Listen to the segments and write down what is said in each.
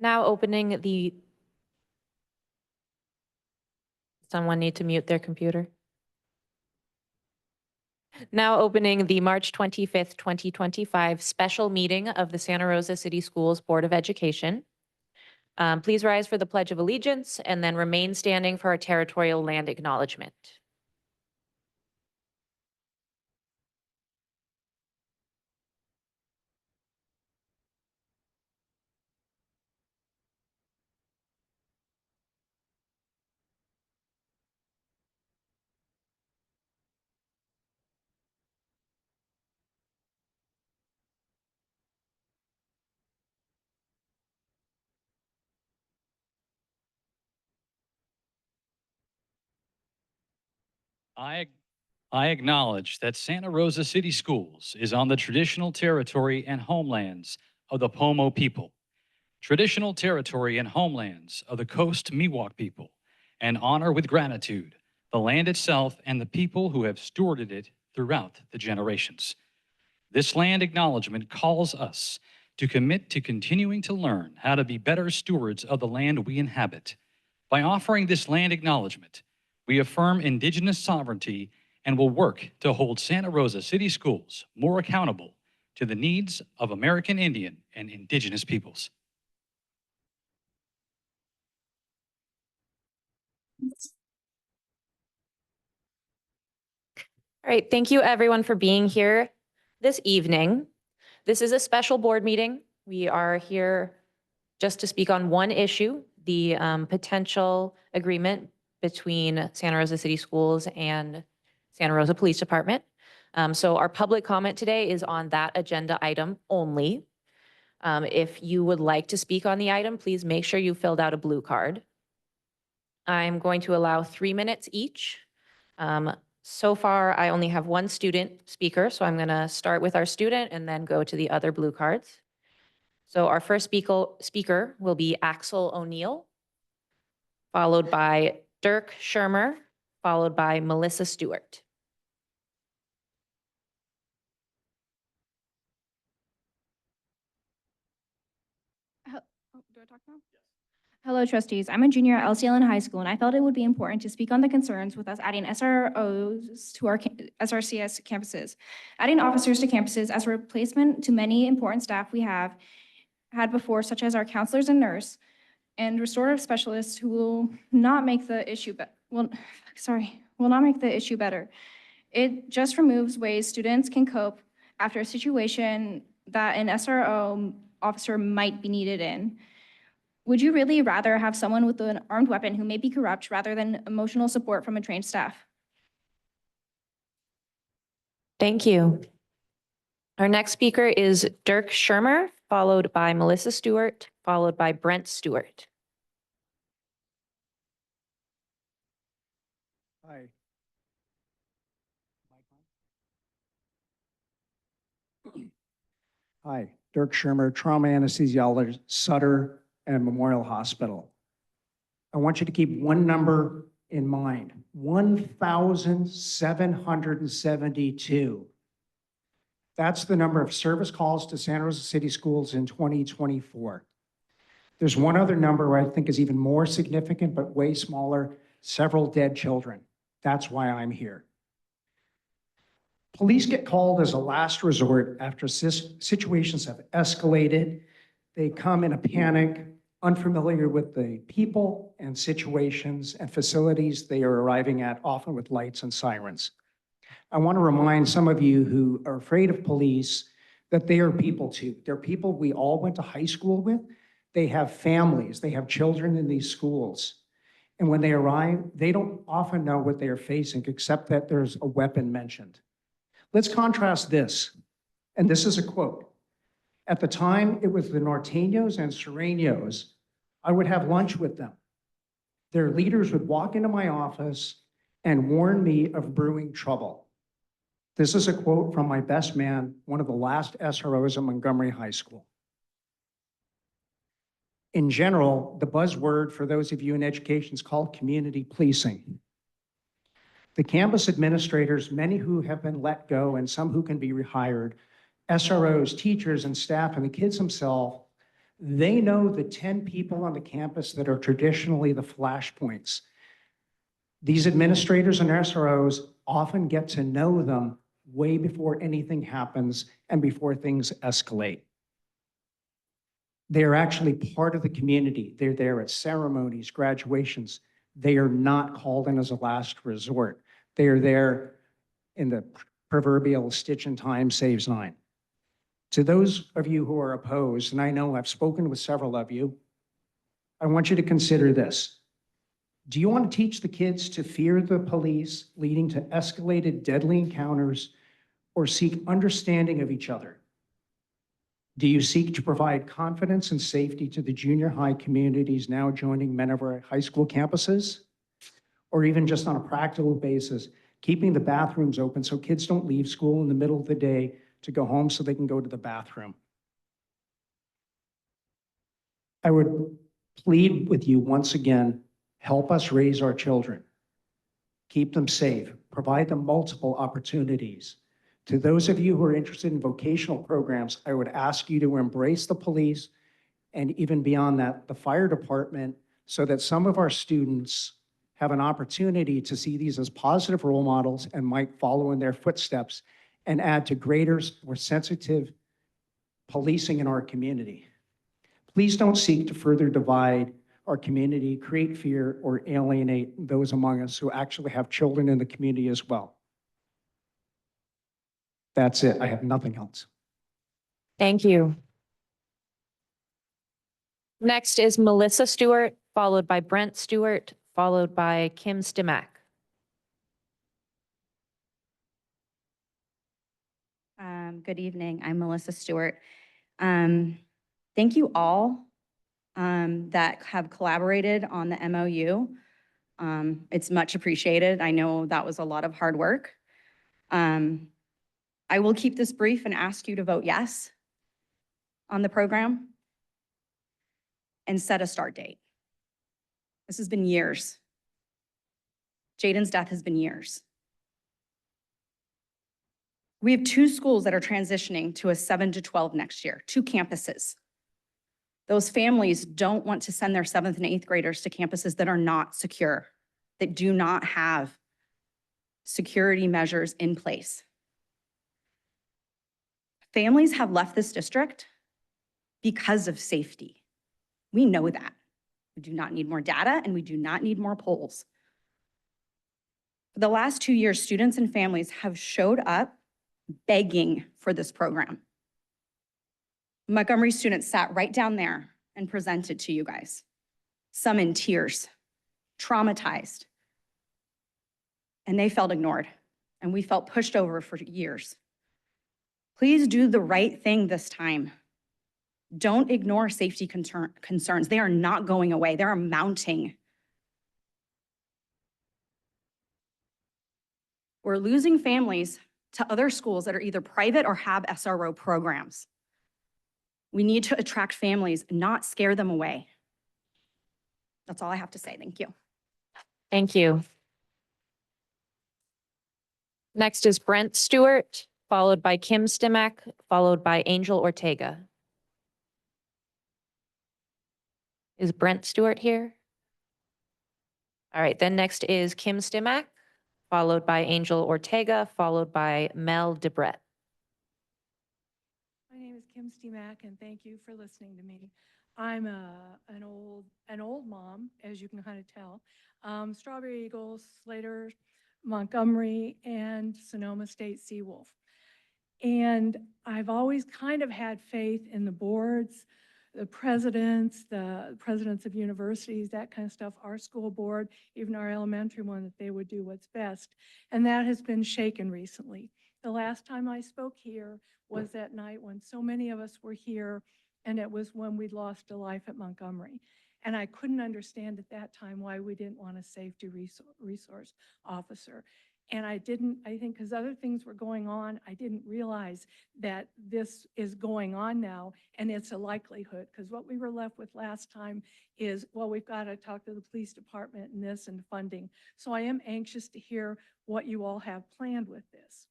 Now opening the, someone need to mute their computer. Now opening the March 25th, 2025 special meeting of the Santa Rosa City Schools Board of Education. Please rise for the Pledge of Allegiance and then remain standing for our territorial land acknowledgement. I acknowledge that Santa Rosa City Schools is on the traditional territory and homelands of the Pomo people, traditional territory and homelands of the Coast Miwok people, and honor with gratitude the land itself and the people who have stewarded it throughout the generations. This land acknowledgement calls us to commit to continuing to learn how to be better stewards of the land we inhabit. By offering this land acknowledgement, we affirm Indigenous sovereignty and will work to hold Santa Rosa City Schools more accountable to the needs of American Indian and Indigenous peoples. All right, thank you everyone for being here this evening. This is a special board meeting. We are here just to speak on one issue, the potential agreement between Santa Rosa City Schools and Santa Rosa Police Department. So our public comment today is on that agenda item only. If you would like to speak on the item, please make sure you filled out a blue card. I'm going to allow 3 minutes each. So far, I only have one student speaker, so I'm going to start with our student and then go to the other blue cards. So our first speaker will be Axel O'Neill, followed by Dirk Shermer, followed by Melissa Stewart. Do I talk now? Yes. Hello, trustees. I'm a junior at LCLN High School, and I felt it would be important to speak on the concerns with us adding SROs to our SRCS campuses. Adding officers to campuses as a replacement to many important staff we have had before, such as our counselors and nurse, and restorative specialists who will not make the issue will not make the issue better. It just removes ways students can cope after a situation that an SRO officer might be needed in. Would you really rather have someone with an armed weapon who may be corrupt rather than emotional support from a trained staff? Thank you. Our next speaker is Dirk Shermer, followed by Melissa Stewart, followed by Brent Stewart. Hi. Hi, Dirk Shermer, trauma anesthesiologist, Sutter and Memorial Hospital. I want you to keep one number in mind, 1,772. That's the number of service calls to Santa Rosa City Schools in 2024. There's one other number I think is even more significant, but way smaller, several dead children. That's why I'm here. Police get called as a last resort after situations have escalated. They come in a panic, unfamiliar with the people and situations and facilities they are arriving at, often with lights and sirens. I want to remind some of you who are afraid of police that they are people too. They're people we all went to high school with. They have families, they have children in these schools. And when they arrive, they don't often know what they are facing, except that there's a weapon mentioned. Let's contrast this, and this is a quote. At the time, it was the Norteños and Sureños. I would have lunch with them. Their leaders would walk into my office and warn me of brewing trouble. This is a quote from my best man, one of the last SROs at Montgomery High School. In general, the buzzword for those of you in education is called community policing. The campus administrators, many who have been let go and some who can be rehired, SROs, teachers and staff, and the kids themselves, They know the 10 people on the campus that are traditionally the flashpoints. These administrators and SROs often get to know them way before anything happens and before things escalate. They are actually part of the community. They're there at ceremonies, graduations. They are not called in as a last resort. They are there in the proverbial stitch in time saves nine. To those of you who are opposed, and I know I've spoken with several of you, I want you to consider this. Do you want to teach the kids to fear the police, leading to escalated deadly encounters, or seek understanding of each other? Do you seek to provide confidence and safety to the junior high communities now joining many of our high school campuses? Or even just on a practical basis, keeping the bathrooms open so kids don't leave school in the middle of the day to go home so they can go to the bathroom? I would plead with you once again, help us raise our children. Keep them safe, provide them multiple opportunities. To those of you who are interested in vocational programs, I would ask you to embrace the police and even beyond that, the fire department, so that some of our students have an opportunity to see these as positive role models and might follow in their footsteps and add to greater, more sensitive policing in our community. Please don't seek to further divide our community, create fear, or alienate those among us who actually have children in the community as well. That's it. I have nothing else. Thank you. Next is Melissa Stewart, followed by Brent Stewart, followed by Kim Stimac. Good evening. I'm Melissa Stewart. Thank you all that have collaborated on the MOU. It's much appreciated. I know that was a lot of hard work. I will keep this brief and ask you to vote yes on the program and set a start date. This has been years. Jaden's death has been years. We have 2 schools that are transitioning to a 7 to 12 next year, 2 campuses. Those families don't want to send their 7th and 8th graders to campuses that are not secure, that do not have security measures in place. Families have left this district because of safety. We know that. We do not need more data and we do not need more polls. For the last 2 years, students and families have showed up begging for this program. Montgomery students sat right down there and presented to you guys. Some in tears, traumatized. And they felt ignored, and we felt pushed over for years. Please do the right thing this time. Don't ignore safety concerns. They are not going away. They are mounting. We're losing families to other schools that are either private or have SRO programs. We need to attract families, not scare them away. That's all I have to say. Thank you. Thank you. Next is Brent Stewart, followed by Kim Stimac, followed by Angel Ortega. Is Brent Stewart here? All right, then next is Kim Stimac, followed by Angel Ortega, followed by Mel DeBrett. My name is Kim Stimac, and thank you for listening to me. I'm an old mom, as you can kind of tell. Strawberry Eagles, Slater, Montgomery, and Sonoma State Seawolf. And I've always kind of had faith in the boards, the presidents of universities, that kind of stuff, our school board, even our elementary one, that they would do what's best. And that has been shaken recently. The last time I spoke here was that night when so many of us were here, and it was when we'd lost a life at Montgomery. And I couldn't understand at that time why we didn't want a safety resource officer. And I think because other things were going on, I didn't realize that this is going on now, and it's a likelihood, because what we were left with last time is, well, we've got to talk to the police department and this and funding. So I am anxious to hear what you all have planned with this.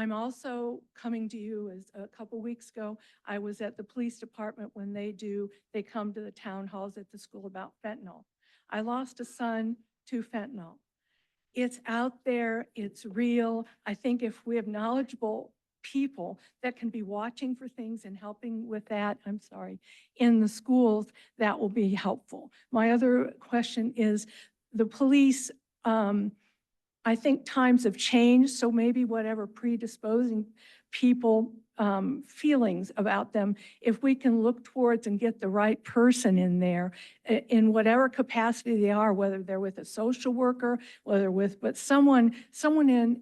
I'm also coming to you as a couple weeks ago, I was at the police department when they come to the town halls at the school about fentanyl. I lost a son to fentanyl. It's out there, it's real. I think if we have knowledgeable people that can be watching for things and helping with that, in the schools, that will be helpful. My other question is the police, I think times have changed, so maybe whatever predisposing people feelings about them, if we can look towards and get the right person in there, in whatever capacity they are, whether they're with a social worker, but someone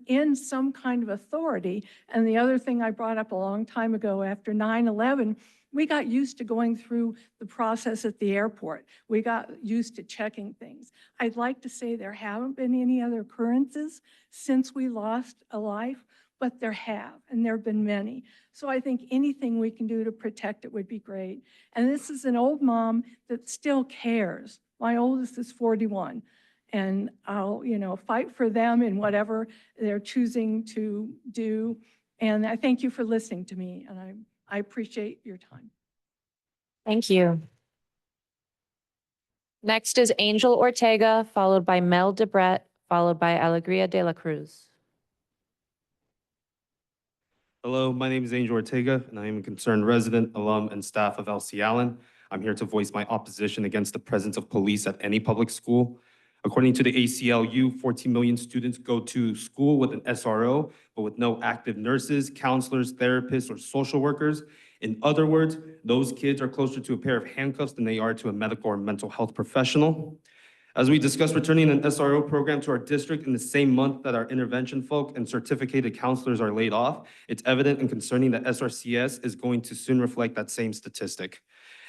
in some kind of authority. And the other thing I brought up a long time ago, after 9/11, we got used to going through the process at the airport. We got used to checking things. I'd like to say there haven't been any other occurrences since we lost a life, but there have, and there have been many. So I think anything we can do to protect it would be great. And this is an old mom that still cares. My oldest is 41, and I'll, fight for them in whatever they're choosing to do. And I thank you for listening to me, and I appreciate your time. Thank you. Next is Angel Ortega, followed by Mel Debret, followed by Alegria de la Cruz. Hello, my name is Angel Ortega, and I am a concerned resident, alum, and staff of LC Allen. I'm here to voice my opposition against the presence of police at any public school. According to the ACLU, 14 million students go to school with an SRO, but with no active nurses, counselors, therapists, or social workers. In other words, those kids are closer to a pair of handcuffs than they are to a medical or mental health professional. As we discuss returning an SRO program to our district in the same month that our intervention folk and certificated counselors are laid off, it's evident and concerning that SRCS is going to soon reflect that same statistic.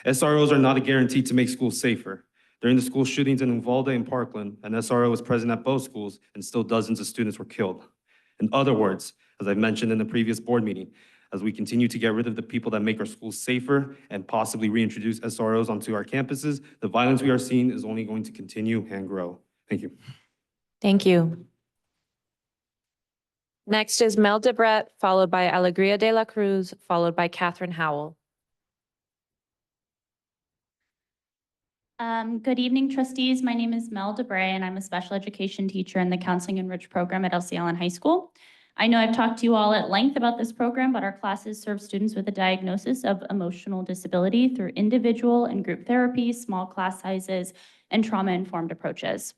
SROs are not a guarantee to make schools safer. During the school shootings in Uvalde and Parkland, an SRO was present at both schools, and still dozens of students were killed. In other words, as I mentioned in the previous board meeting, as we continue to get rid of the people that make our schools safer and possibly reintroduce SROs onto our campuses, the violence we are seeing is only going to continue and grow. Thank you. Thank you. Next is Mel Debret, followed by Alegria de la Cruz, followed by Catherine Howell. Good evening, trustees. My name is Mel Debray, and I'm a special education teacher in the Counseling Enrich program at LC Allen High School. I know I've talked to you all at length about this program, but our classes serve students with a diagnosis of emotional disability through individual and group therapy, small class sizes, and trauma-informed approaches.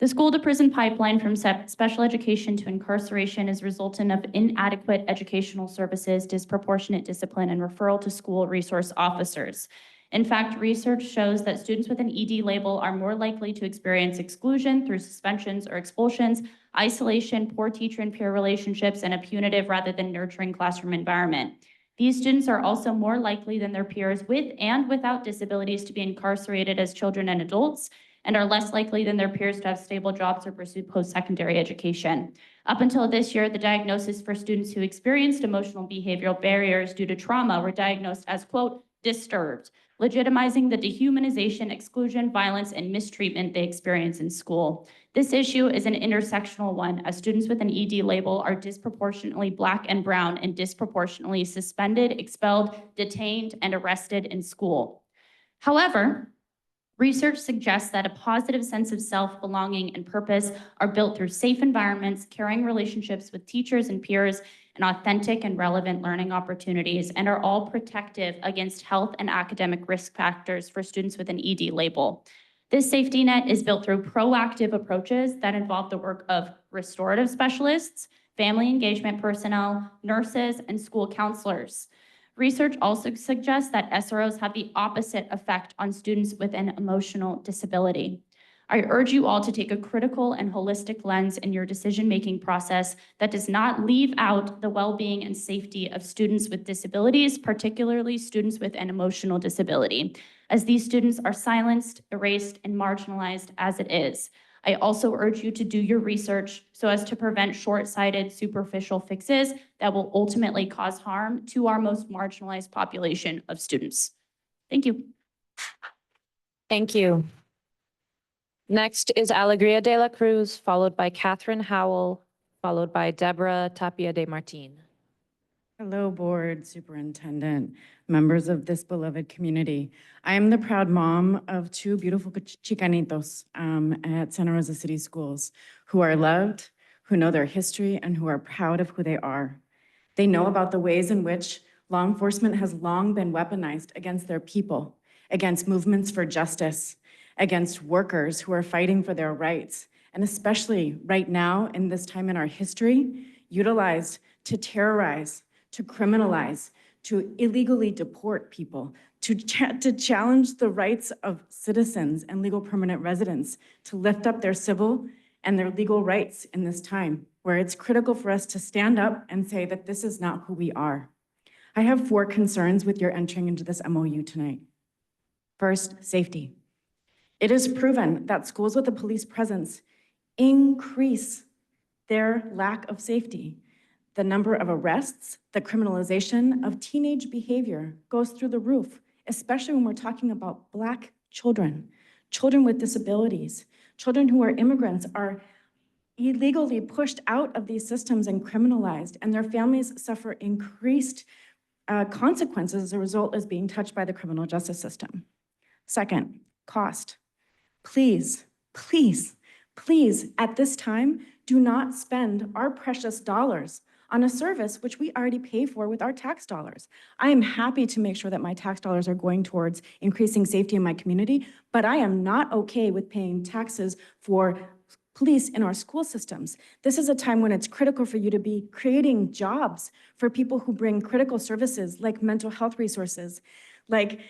The school-to-prison pipeline from special education to incarceration is resultant of inadequate educational services, disproportionate discipline, and referral to school resource officers. In fact, research shows that students with an ED label are more likely to experience exclusion through suspensions or expulsions, isolation, poor teacher and peer relationships, and a punitive rather than nurturing classroom environment. These students are also more likely than their peers with and without disabilities to be incarcerated as children and adults, and are less likely than their peers to have stable jobs or pursue post-secondary education. Up until this year, the diagnosis for students who experienced emotional behavioral barriers due to trauma were diagnosed as, quote, disturbed, legitimizing the dehumanization, exclusion, violence, and mistreatment they experience in school. This issue is an intersectional one, as students with an ED label are disproportionately Black and brown and disproportionately suspended, expelled, detained, and arrested in school. However, research suggests that a positive sense of self, belonging, and purpose are built through safe environments, caring relationships with teachers and peers, and authentic and relevant learning opportunities, and are all protective against health and academic risk factors for students with an ED label. This safety net is built through proactive approaches that involve the work of restorative specialists, family engagement personnel, nurses, and school counselors. Research also suggests that SROs have the opposite effect on students with an emotional disability. I urge you all to take a critical and holistic lens in your decision-making process that does not leave out the well-being and safety of students with disabilities, particularly students with an emotional disability, as these students are silenced, erased, and marginalized as it is. I also urge you to do your research so as to prevent short-sighted, superficial fixes that will ultimately cause harm to our most marginalized population of students. Thank you. Thank you. Next is Alegria de la Cruz, followed by Catherine Howell, followed by Deborah Tapia de Martin. Hello, Board, Superintendent, members of this beloved community. I am the proud mom of two beautiful Chicanitos at Santa Rosa City Schools who are loved, who know their history, and who are proud of who they are. They know about the ways in which law enforcement has long been weaponized against their people, against movements for justice, against workers who are fighting for their rights, and especially right now in this time in our history, utilized to terrorize, to criminalize, to illegally deport people, to challenge the rights of citizens and legal permanent residents, to lift up their civil and their legal rights in this time, where it's critical for us to stand up and say that this is not who we are. I have 4 concerns with your entering into this MOU tonight. First, safety. It is proven that schools with a police presence increase their lack of safety. The number of arrests, the criminalization of teenage behavior goes through the roof, especially when we're talking about Black children, children with disabilities, children who are immigrants are illegally pushed out of these systems and criminalized, and their families suffer increased consequences as a result of being touched by the criminal justice system. Second, cost. Please, please, please, at this time, do not spend our precious dollars on a service which we already pay for with our tax dollars. I am happy to make sure that my tax dollars are going towards increasing safety in my community, but I am not okay with paying taxes for police in our school systems. This is a time when it's critical for you to be creating jobs for people who bring critical services like mental health resources, like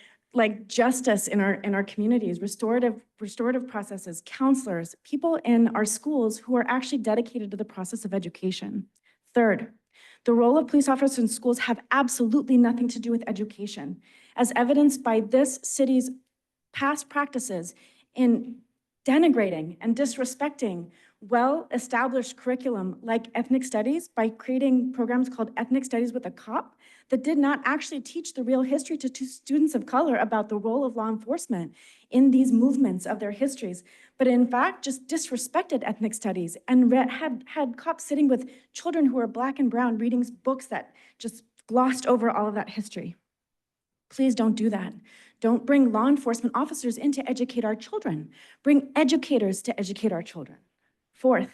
justice in our communities, restorative processes, counselors, people in our schools who are actually dedicated to the process of education. Third, the role of police officers in schools have absolutely nothing to do with education, as evidenced by this city's past practices in denigrating and disrespecting well-established curriculum like ethnic studies by creating programs called Ethnic Studies with a Cop that did not actually teach the real history to students of color about the role of law enforcement in these movements of their histories, but in fact just disrespected ethnic studies and had cops sitting with children who are Black and brown reading books that just glossed over all of that history. Please don't do that. Don't bring law enforcement officers in to educate our children. Bring educators to educate our children. Fourth,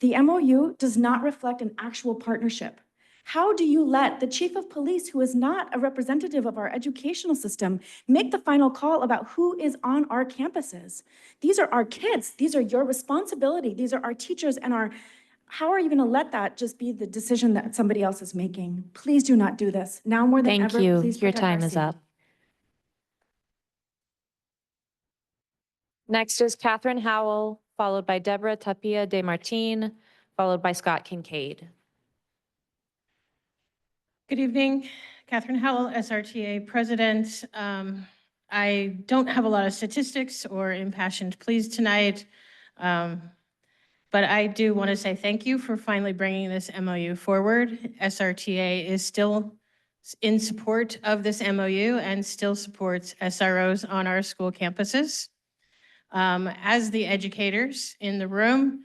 the MOU does not reflect an actual partnership. How do you let the chief of police, who is not a representative of our educational system, make the final call about who is on our campuses? These are our kids. These are your responsibility. These are our teachers and our, how are you going to let that just be the decision that somebody else is making? Please do not do this. Now more than Thank ever, you. please Your protect our time is safety. up. Next is Catherine Howell, followed by Deborah Tapia de Martin, followed by Scott Kincaid. Good evening, Catherine Howell, SRTA President. I don't have a lot of statistics or impassioned pleas tonight, but I do want to say thank you for finally bringing this MOU forward. SRTA is still in support of this MOU and still supports SROs on our school campuses. As the educators in the room,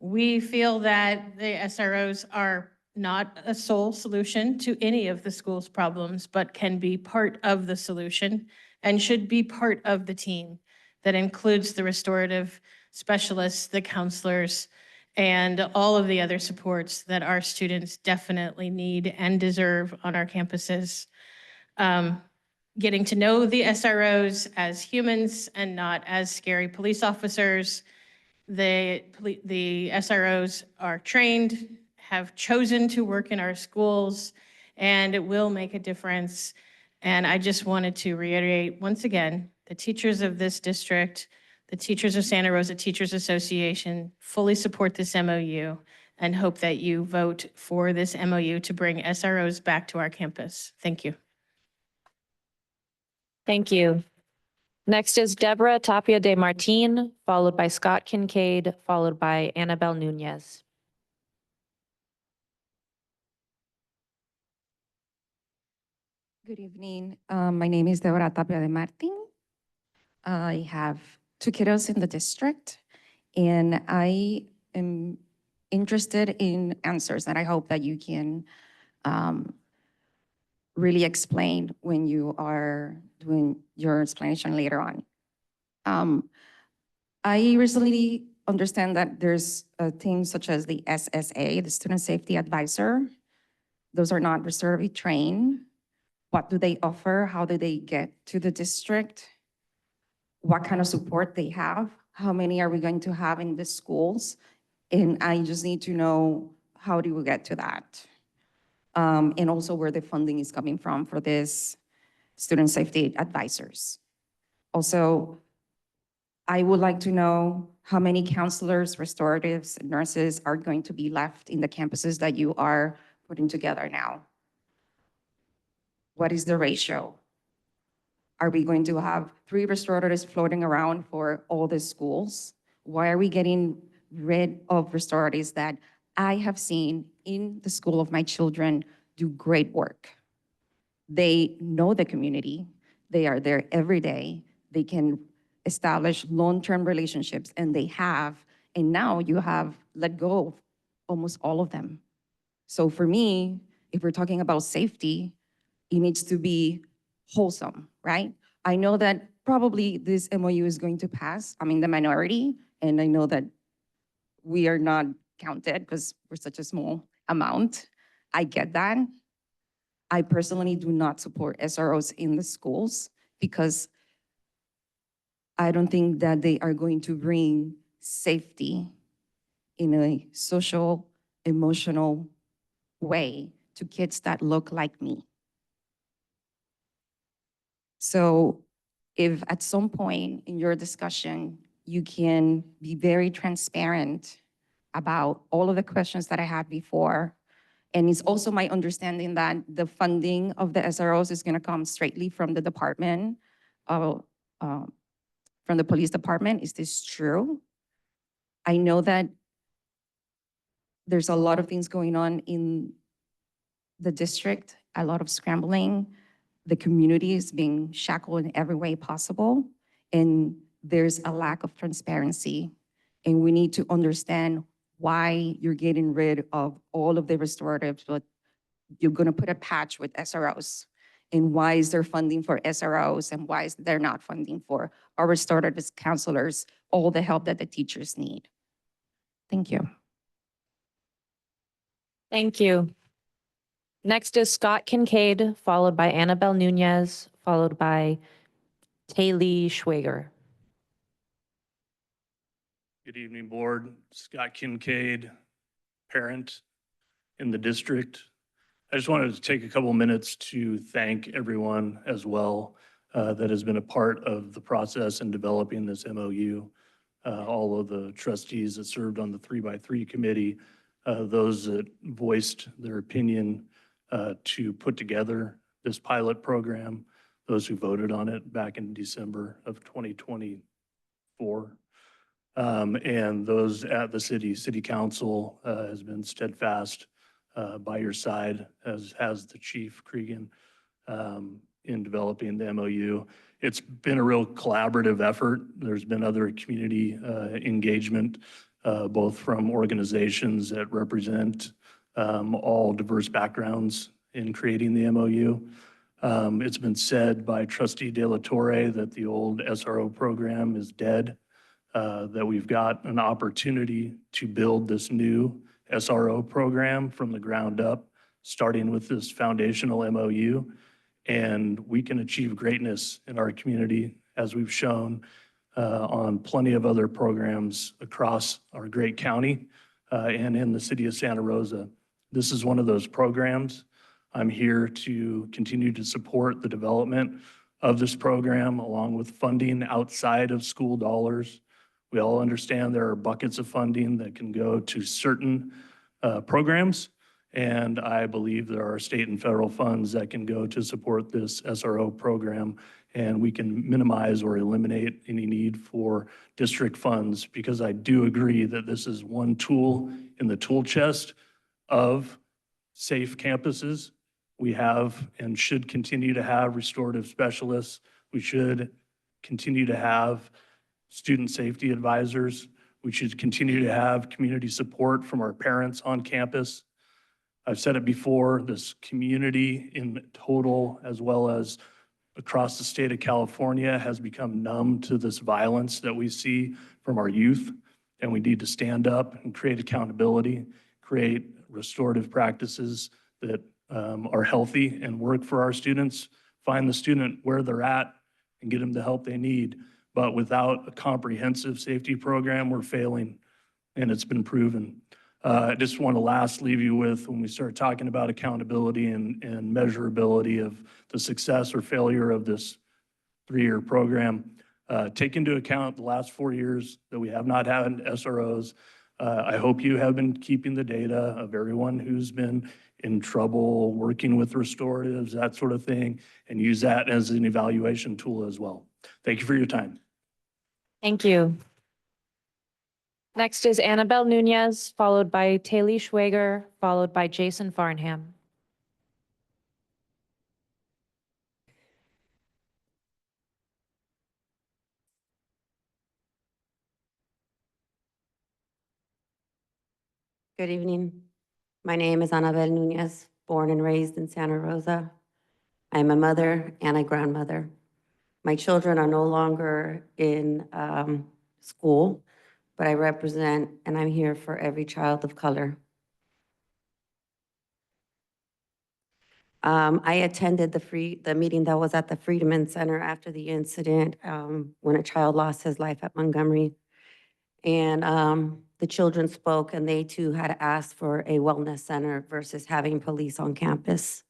we feel that the SROs are not a sole solution to any of the school's problems, but can be part of the solution and should be part of the team that includes the restorative specialists, the counselors, and all of the other supports that our students definitely need and deserve on our campuses. Getting to know the SROs as humans and not as scary police officers. The SROs are trained, have chosen to work in our schools, and it will make a difference. And I just wanted to reiterate once again, the teachers of this district, the teachers of Santa Rosa Teachers Association fully support this MOU and hope that you vote for this MOU to bring SROs back to our campus. Thank you. Thank you. Next is Deborah Tapia de Martin, followed by Scott Kincaid, followed by Annabelle Nunez. Good evening. My name is Deborah Tapia de Martin. I have 2 kiddos in the district, and I am interested in answers, and I hope that you can really explain when you are doing your explanation later on. I recently understand that there's things such as the SSA, the Student Safety Advisor. Those are not restoratively trained. What do they offer? How do they get to the district? What kind of support they have? How many are we going to have in the schools? And I just need to know, how do we get to that? And also where the funding is coming from for this student safety advisors. Also, I would like to know how many counselors, restoratives, nurses are going to be left in the campuses that you are putting together now. What is the ratio? Are we going to have 3 restoratives floating around for all the schools? Why are we getting rid of restoratives that I have seen in the school of my children do great work? They know the community. They are there every day. They can establish long-term relationships, and they have, and now you have let go of almost all of them. So for me, if we're talking about safety, it needs to be wholesome, right? I know that probably this MOU is going to pass. I'm in the minority, and I know that we are not counted because we're such a small amount. I get that. I personally do not support SROs in the schools because I don't think that they are going to bring safety in a social, emotional way to kids that look like me. So if at some point in your discussion, you can be very transparent about all of the questions that I had before. And it's also my understanding that the funding of the SROs is gonna come straightly from the department, from the police department. Is this true? I know that there's a lot of things going on in the district, a lot of scrambling. The community is being shackled in every way possible, and there's a lack of transparency. And we need to understand why you're getting rid of all of the restoratives, but you're gonna put a patch with SROs. And why is there funding for SROs, and why is there not funding for our restorative counselors, all the help that the teachers need? Thank you. Thank you. Next is Scott Kincaid, followed by Annabelle Nunez, followed by Taylor Schwager. Good evening, Board. Scott Kincaid, parent in the district. I just wanted to take a couple minutes to thank everyone as well that has been a part of the process in developing this MOU. All of the trustees that served on the 3x3 committee, those that voiced their opinion to put together this pilot program, those who voted on it back in December of 2024. And those at the city council has been steadfast by your side, as has the Chief Cregan in developing the MOU. It's been a real collaborative effort. There's been other community engagement, both from organizations that represent all diverse backgrounds in creating the MOU. It's been said by Trustee De La Torre that the old SRO program is dead, that we've got an opportunity to build this new SRO program from the ground up, starting with this foundational MOU. And we can achieve greatness in our community, as we've shown on plenty of other programs across our great county and in the city of Santa Rosa. This is one of those programs. I'm here to continue to support the development of this program, along with funding outside of school dollars. We all understand there are buckets of funding that can go to certain programs, and I believe there are state and federal funds that can go to support this SRO program, and we can minimize or eliminate any need for district funds, because I do agree that this is one tool in the tool chest of safe campuses. We have and should continue to have restorative specialists. We should continue to have student safety advisors. We should continue to have community support from our parents on campus. I've said it before, this community in total, as well as across the state of California, has become numb to this violence that we see from our youth. And we need to stand up and create accountability, create restorative practices that are healthy and work for our students, find the student where they're at and get them the help they need. But without a comprehensive safety program, we're failing, and it's been proven. I just want to last leave you with, when we start talking about accountability and measurability of the success or failure of this 3-year program, take into account the last 4 years that we have not had SROs. I hope you have been keeping the data of everyone who's been in trouble, working with restoratives, that sort of thing, and use that as an evaluation tool as well. Thank you for your time. Thank you. Next is Annabelle Nunez, followed by Taylor Schwager, followed by Jason Farnham. Good evening. My name is Annabelle Nunez, born and raised in Santa Rosa. I am a mother and a grandmother. My children are no longer in school, but I represent and I'm here for every child of color. I attended the meeting that was at the Freedman Center after the incident when a child lost his life at Montgomery. And the children spoke, and they too had asked for a wellness center versus having police on campus.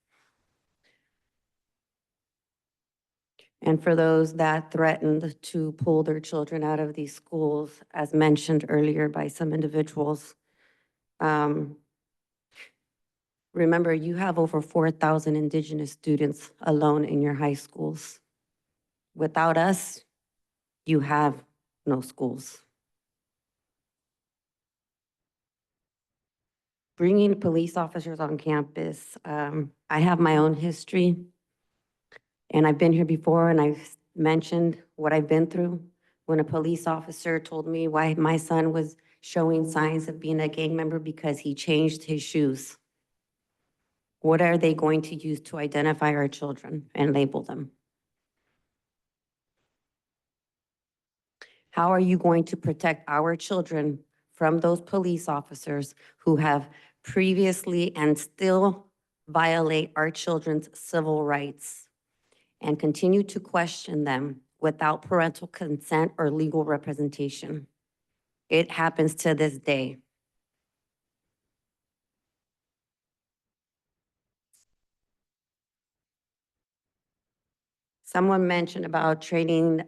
And for those that threatened to pull their children out of these schools, as mentioned earlier by some individuals, remember, you have over 4,000 Indigenous students alone in your high schools. Without us, you have no schools. Bringing police officers on campus, I have my own history, and I've been here before, and I've mentioned what I've been through. When a police officer told me why my son was showing signs of being a gang member because he changed his shoes. What are they going to use to identify our children and label them? How are you going to protect our children from those police officers who have previously and still violate our children's civil rights and continue to question them without parental consent or legal representation? It happens to this day. Someone mentioned about training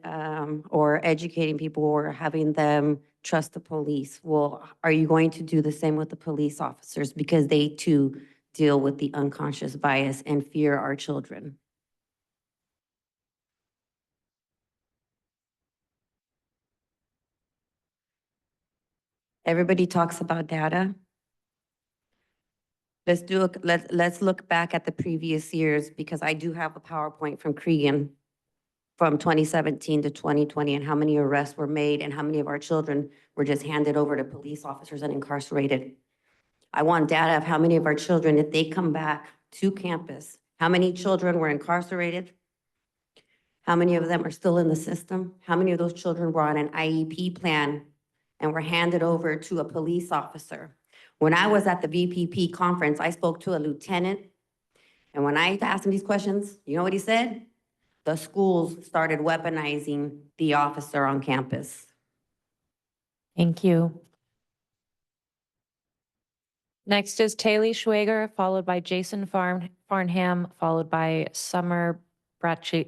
or educating people or having them trust the police. Well, are you going to do the same with the police officers? Because they too deal with the unconscious bias and fear our children. Everybody talks about data. Let's look back at the previous years, because I do have a PowerPoint from Cregan from 2017 to 2020 and how many arrests were made and how many of our children were just handed over to police officers and incarcerated. I want data of how many of our children, if they come back to campus, how many children were incarcerated, how many of them are still in the system, how many of those children were on an IEP plan and were handed over to a police officer. When I was at the VPP conference, I spoke to a lieutenant, and when I asked him these questions, you know what he said? The schools started weaponizing the officer on campus. Thank you. Next is Taylor Schwager, followed by Jason Farnham, followed by Summer Bracciolini.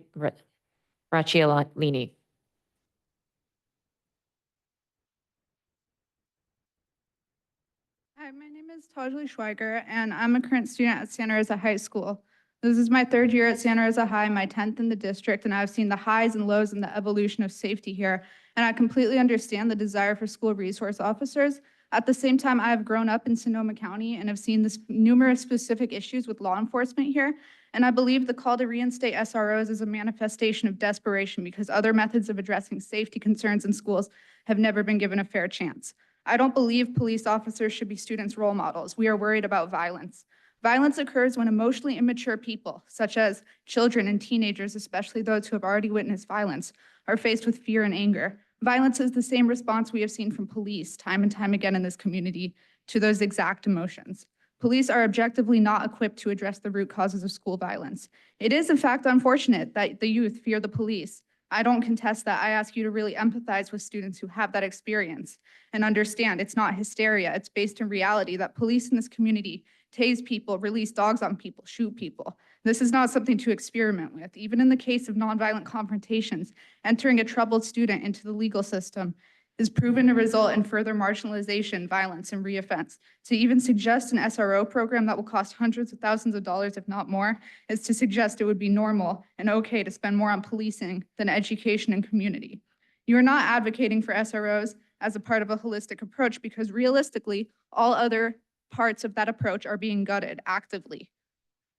Hi, my name is Tajli Schweiger, and I'm a current student at Santa Rosa High School. This is my 3rd year at Santa Rosa High, my 10th in the district, and I've seen the highs and lows and the evolution of safety here. And I completely understand the desire for school resource officers. At the same time, I have grown up in Sonoma County and have seen numerous specific issues with law enforcement here. And I believe the call to reinstate SROs is a manifestation of desperation because other methods of addressing safety concerns in schools have never been given a fair chance. I don't believe police officers should be students' role models. We are worried about violence. Violence occurs when emotionally immature people, such as children and teenagers, especially those who have already witnessed violence, are faced with fear and anger. Violence is the same response we have seen from police time and time again in this community to those exact emotions. Police are objectively not equipped to address the root causes of school violence. It is in fact unfortunate that the youth fear the police. I don't contest that. I ask you to really empathize with students who have that experience and understand it's not hysteria. It's based in reality that police in this community tase people, release dogs on people, shoot people. This is not something to experiment with. Even in the case of nonviolent confrontations, entering a troubled student into the legal system is proven to result in further marginalization, violence, and reoffense. To even suggest an SRO program that will cost hundreds of thousands of dollars, if not more, is to suggest it would be normal and okay to spend more on policing than education and community. You are not advocating for SROs as a part of a holistic approach because realistically, all other parts of that approach are being gutted actively.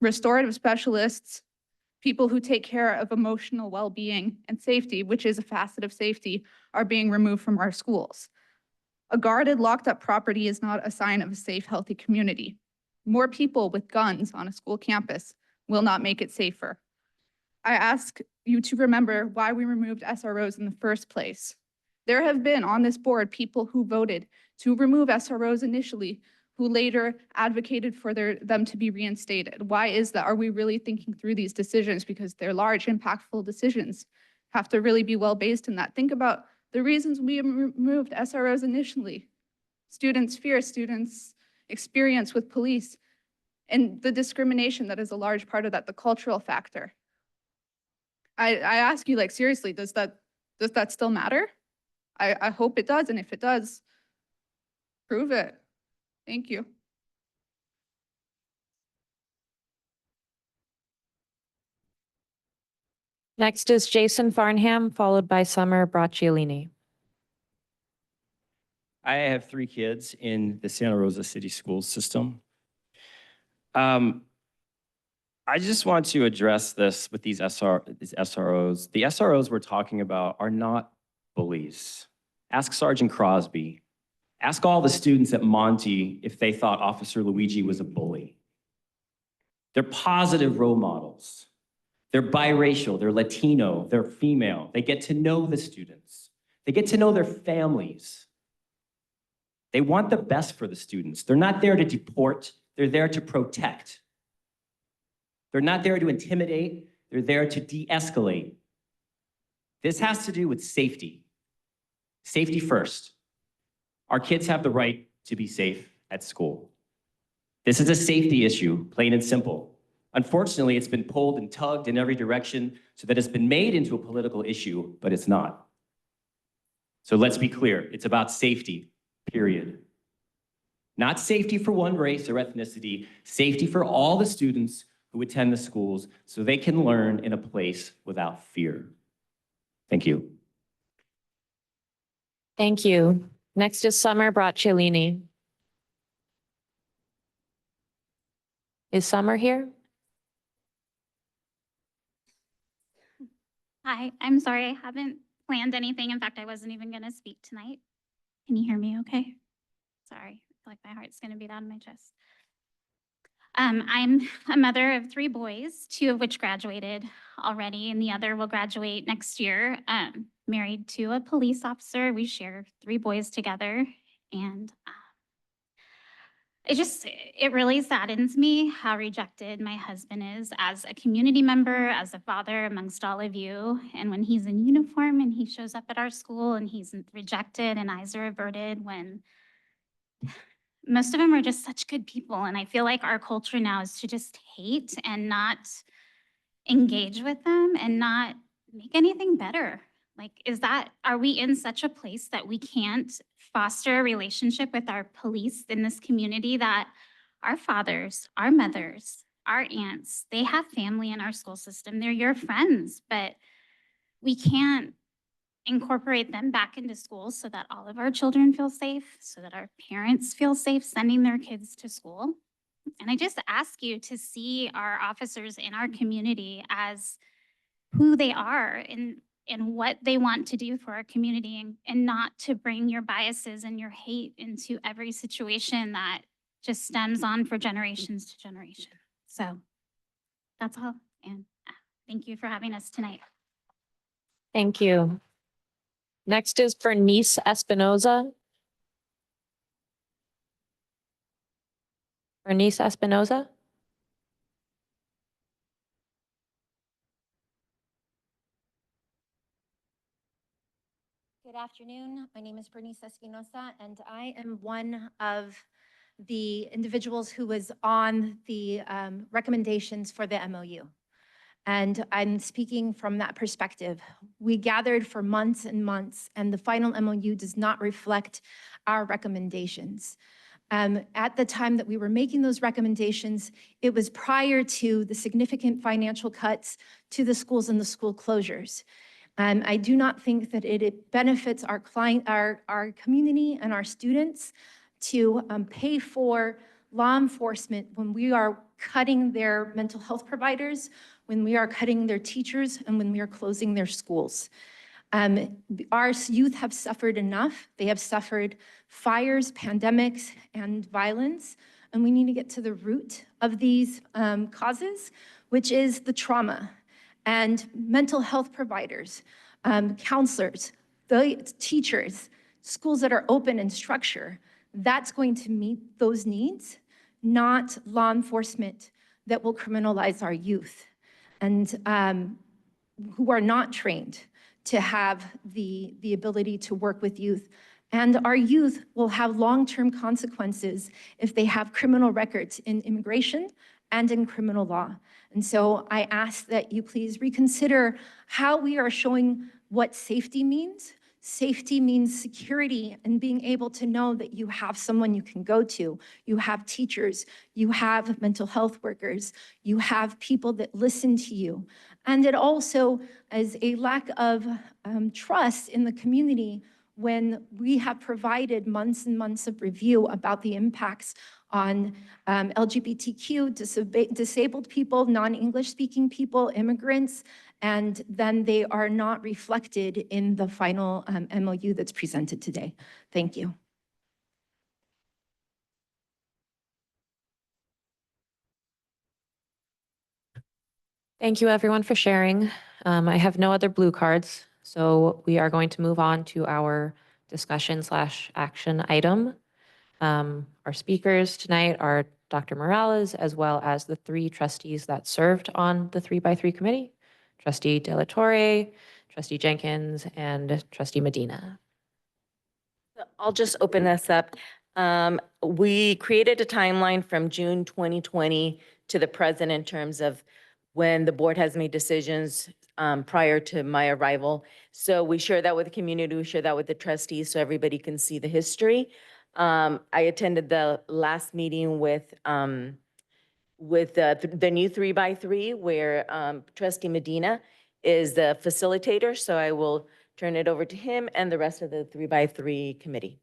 Restorative specialists, people who take care of emotional well-being and safety, which is a facet of safety, are being removed from our schools. A guarded, locked-up property is not a sign of a safe, healthy community. More people with guns on a school campus will not make it safer. I ask you to remember why we removed SROs in the first place. There have been on this board people who voted to remove SROs initially, who later advocated for them to be reinstated. Why is that? Are we really thinking through these decisions? Because they're large, impactful decisions, have to really be well-based in that. Think about the reasons we removed SROs initially. Students' fear, students' experience with police, and the discrimination that is a large part of that, the cultural factor. I ask you, like, seriously, does that still matter? I hope it does, and if it does, prove it. Thank you. Next is Jason Farnham, followed by Summer Bracciolini. I have 3 kids in the Santa Rosa City Schools system. I just want to address this with these SROs. The SROs we're talking about are not bullies. Ask Sergeant Crosby. Ask all the students at Monty if they thought Officer Luigi was a bully. They're positive role models. They're biracial, they're Latino, they're female. They get to know the students. They get to know their families. They want the best for the students. They're not there to deport, they're there to protect. They're not there to intimidate, they're there to de-escalate. This has to do with safety. Safety first. Our kids have the right to be safe at school. This is a safety issue, plain and simple. Unfortunately, it's been pulled and tugged in every direction so that it's been made into a political issue, but it's not. So let's be clear, it's about safety, period. Not safety for one race or ethnicity, safety for all the students who attend the schools so they can learn in a place without fear. Thank you. Thank you. Next is Summer Bracciolini. Is Summer here? Hi, I'm sorry, I haven't planned anything. In fact, I wasn't even going to speak tonight. Can you hear me okay? Sorry, I feel like my heart's going to beat out of my chest. I'm a mother of 3 boys, 2 of which graduated already, and the other will graduate next year. Married to a police officer. We share 3 boys together, and it really saddens me how rejected my husband is as a community member, as a father amongst all of you. And when he's in uniform and he shows up at our school and he's rejected and eyes are averted, when most of them are just such good people. And I feel like our culture now is to just hate and not engage with them and not make anything better. Like, are we in such a place that we can't foster a relationship with our police in this community, that our fathers, our mothers, our aunts, they have family in our school system. They're your friends, but we can't incorporate them back into schools so that all of our children feel safe, so that our parents feel safe sending their kids to school. And I just ask you to see our officers in our community as who they are and what they want to do for our community, and not to bring your biases and your hate into every situation that just stems on for generations to generation. So that's all. And thank you for having us tonight. Thank you. Next is Bernice Espinoza. Bernice Espinoza? Good afternoon. My name is Bernice Espinosa, and I am one of the individuals who was on the recommendations for the MOU. And I'm speaking from that perspective. We gathered for months and months, and the final MOU does not reflect our recommendations. At the time that we were making those recommendations, it was prior to the significant financial cuts to the schools and the school closures. I do not think that it benefits our community and our students to pay for law enforcement when we are cutting their mental health providers, when we are cutting their teachers, and when we are closing their schools. Our youth have suffered enough. They have suffered fires, pandemics, and violence, and we need to get to the root of these causes, which is the trauma. And mental health providers, counselors, the teachers, schools that are open in structure, that's going to meet those needs, not law enforcement that will criminalize our youth and who are not trained to have the ability to work with youth. And our youth will have long-term consequences if they have criminal records in immigration and in criminal law. And so I ask that you please reconsider how we are showing what safety means. Safety means security and being able to know that you have someone you can go to. You have teachers, you have mental health workers, you have people that listen to you. And it also is a lack of trust in the community when we have provided months and months of review about the impacts on LGBTQ, disabled people, non-English speaking people, immigrants, and then they are not reflected in the final MOU that's presented today. Thank you. Thank you, everyone, for sharing. I have no other blue cards, so we are going to move on to our discussion/action item. Our speakers tonight are Dr. Morales, as well as the 3 trustees that served on the 3x3 committee, Trustee De La Torre, Trustee Jenkins, and Trustee Medina. I'll just open this up. We created a timeline from June 2020 to the present in terms of when the board has made decisions prior to my arrival. So we share that with the community, we share that with the trustees so everybody can see the history. I attended the last meeting with the new 3x3 where Trustee Medina is the facilitator. So I will turn it over to him and the rest of the 3x3 committee.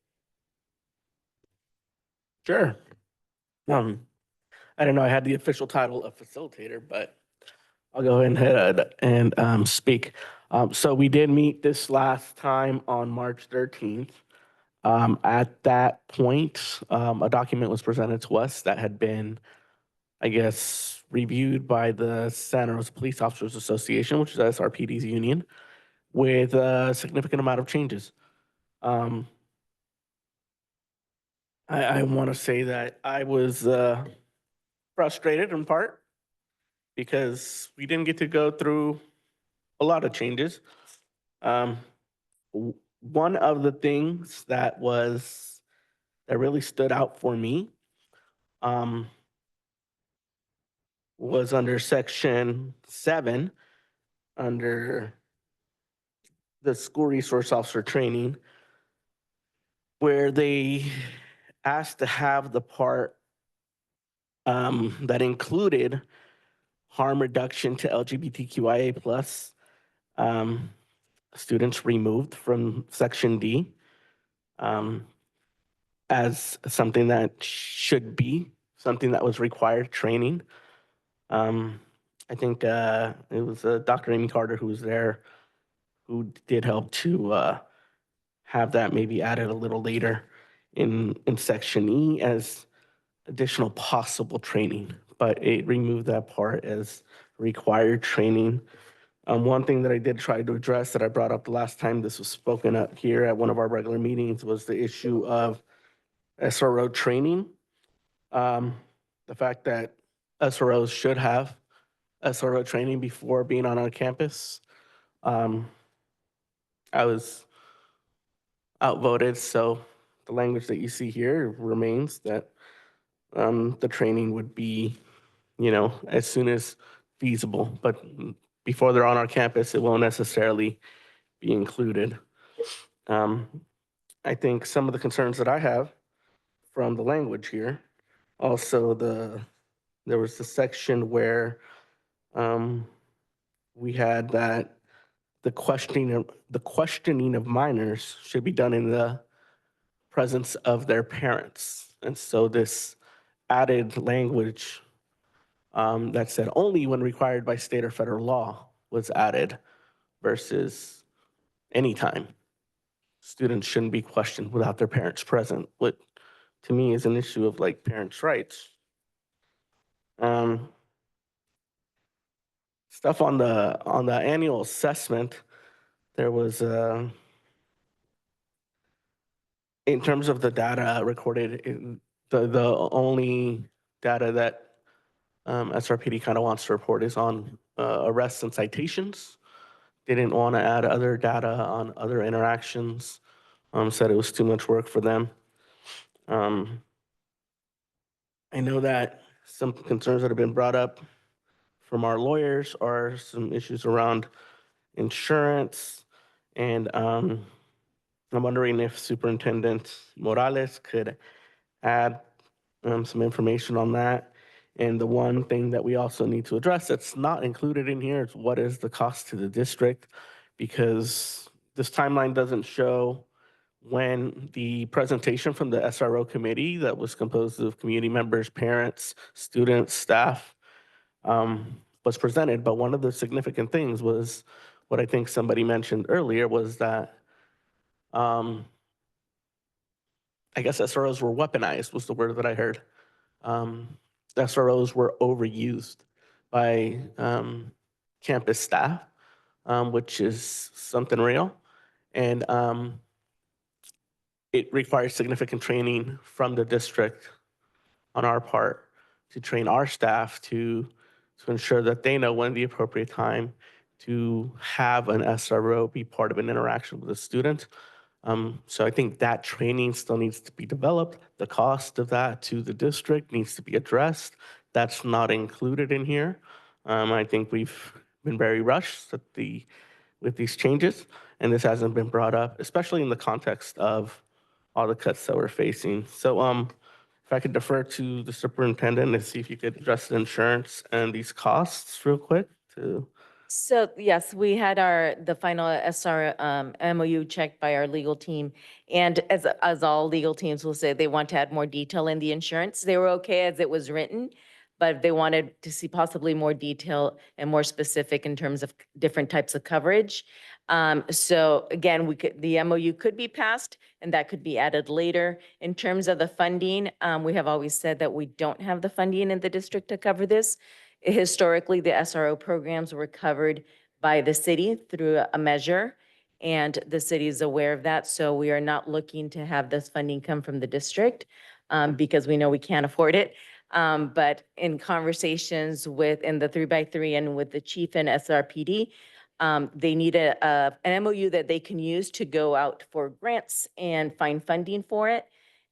Sure. I didn't know I had the official title of facilitator, but I'll go ahead and speak. So we did meet this last time on March 13th. At that point, a document was presented to us that had been, I guess, reviewed by the Santa Rosa Police Officers Association, which is SRPD's union, with a significant amount of changes. I want to say that I was frustrated in part because we didn't get to go through a lot of changes. One of the things that really stood out for me was under section 7, under the school resource officer training, where they asked to have the part that included harm reduction to LGBTQIA plus students removed from section D as something that should be something that was required training. I think it was Dr. Amy Carter who was there who did help to have that maybe added a little later in section E as additional possible training, but it removed that part as required training. One thing that I did try to address that I brought up the last time this was spoken up here at one of our regular meetings was the issue of SRO training. The fact that SROs should have SRO training before being on our campus. I was outvoted, so the language that you see here remains that the training would be, as soon as feasible, but before they're on our campus, it won't necessarily be included. I think some of the concerns that I have from the language here, also there was the section where we had that the questioning of minors should be done in the presence of their parents. And so this added language that said only when required by state or federal law was added versus anytime. Students shouldn't be questioned without their parents present, what to me is an issue of like parents' rights. Stuff on the annual assessment, there was in terms of the data recorded, the only data that SRPD kind of wants to report is on arrests and citations. They didn't want to add other data on other interactions. Said it was too much work for them. I know that some concerns that have been brought up from our lawyers are some issues around insurance. And I'm wondering if Superintendent Morales could add some information on that. And the one thing that we also need to address that's not included in here is what is the cost to the district? Because this timeline doesn't show when the presentation from the SRO committee that was composed of community members, parents, students, staff was presented. But one of the significant things was what I think somebody mentioned earlier was that I guess SROs were weaponized was the word that I heard. SROs were overused by campus staff, which is something real. And it requires significant training from the district on our part to train our staff to ensure that they know when the appropriate time to have an SRO be part of an interaction with a student. So I think that training still needs to be developed. The cost of that to the district needs to be addressed. That's not included in here. I think we've been very rushed with these changes, and this hasn't been brought up, especially in the context of all the cuts that we're facing. So if I could defer to the superintendent and see if you could address the insurance and these costs real quick to. So yes, we had the final SR MOU checked by our legal team. And as all legal teams will say, they want to add more detail in the insurance. They were okay as it was written, but they wanted to see possibly more detail and more specific in terms of different types of coverage. So again, the MOU could be passed and that could be added later. In terms of the funding, we have always said that we don't have the funding in the district to cover this. Historically, the SRO programs were covered by the city through a measure, and the city is aware of that. So we are not looking to have this funding come from the district because we know we can't afford it. But in conversations in the 3x3 and with the chief and SRPD, they need an MOU that they can use to go out for grants and find funding for it.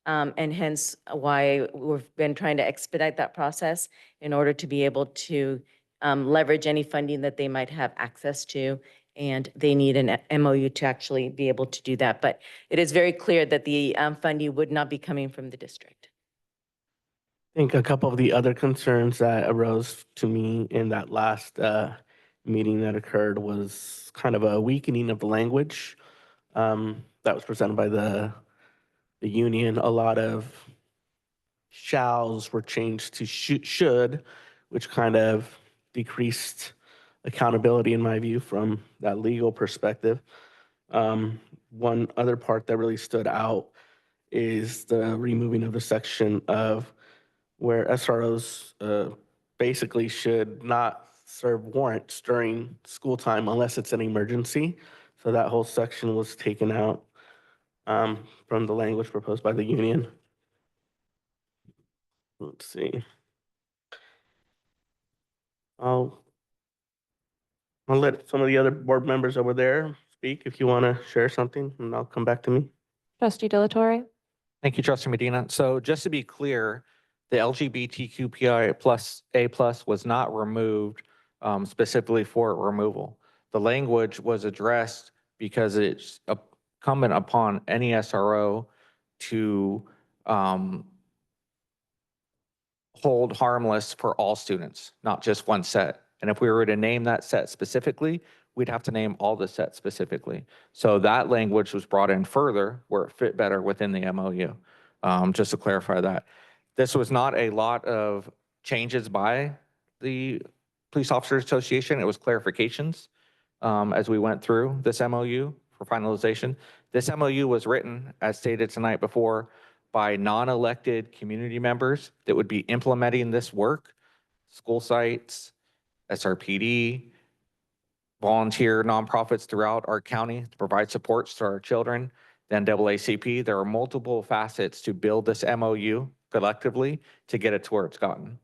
And hence why we've been trying to expedite that process in order to be able to leverage any funding that they might have access to. And they need an MOU to actually be able to do that. But it is very clear that the funding would not be coming from the district. I think a couple of the other concerns that arose to me in that last meeting that occurred was kind of a weakening of the language that was presented by the union. A lot of shalls were changed to should, which kind of decreased accountability in my view from that legal perspective. One other part that really stood out is the removing of the section of where SROs basically should not serve warrants during school time unless it's an emergency. So that whole section was taken out from the language proposed by the union. Let's see. I'll let some of the other board members over there speak if you want to share something, and I'll come back to me. Trustee Delatorre? Thank you, Trustee Medina. So just to be clear, the LGBTQPI plus A plus was not removed specifically for removal. The language was addressed because it's incumbent upon any SRO to hold harmless for all students, not just one set. And if we were to name that set specifically, we'd have to name all the sets specifically. So that language was brought in further where it fit better within the MOU, just to clarify that. This was not a lot of changes by the Police Officers Association. It was clarifications as we went through this MOU for finalization. This MOU was written, as stated tonight before, by non-elected community members that would be implementing this work, school sites, SRPD, volunteer nonprofits throughout our county to provide supports to our children, the NAACP. There are multiple facets to build this MOU collectively to get it to where it's gotten.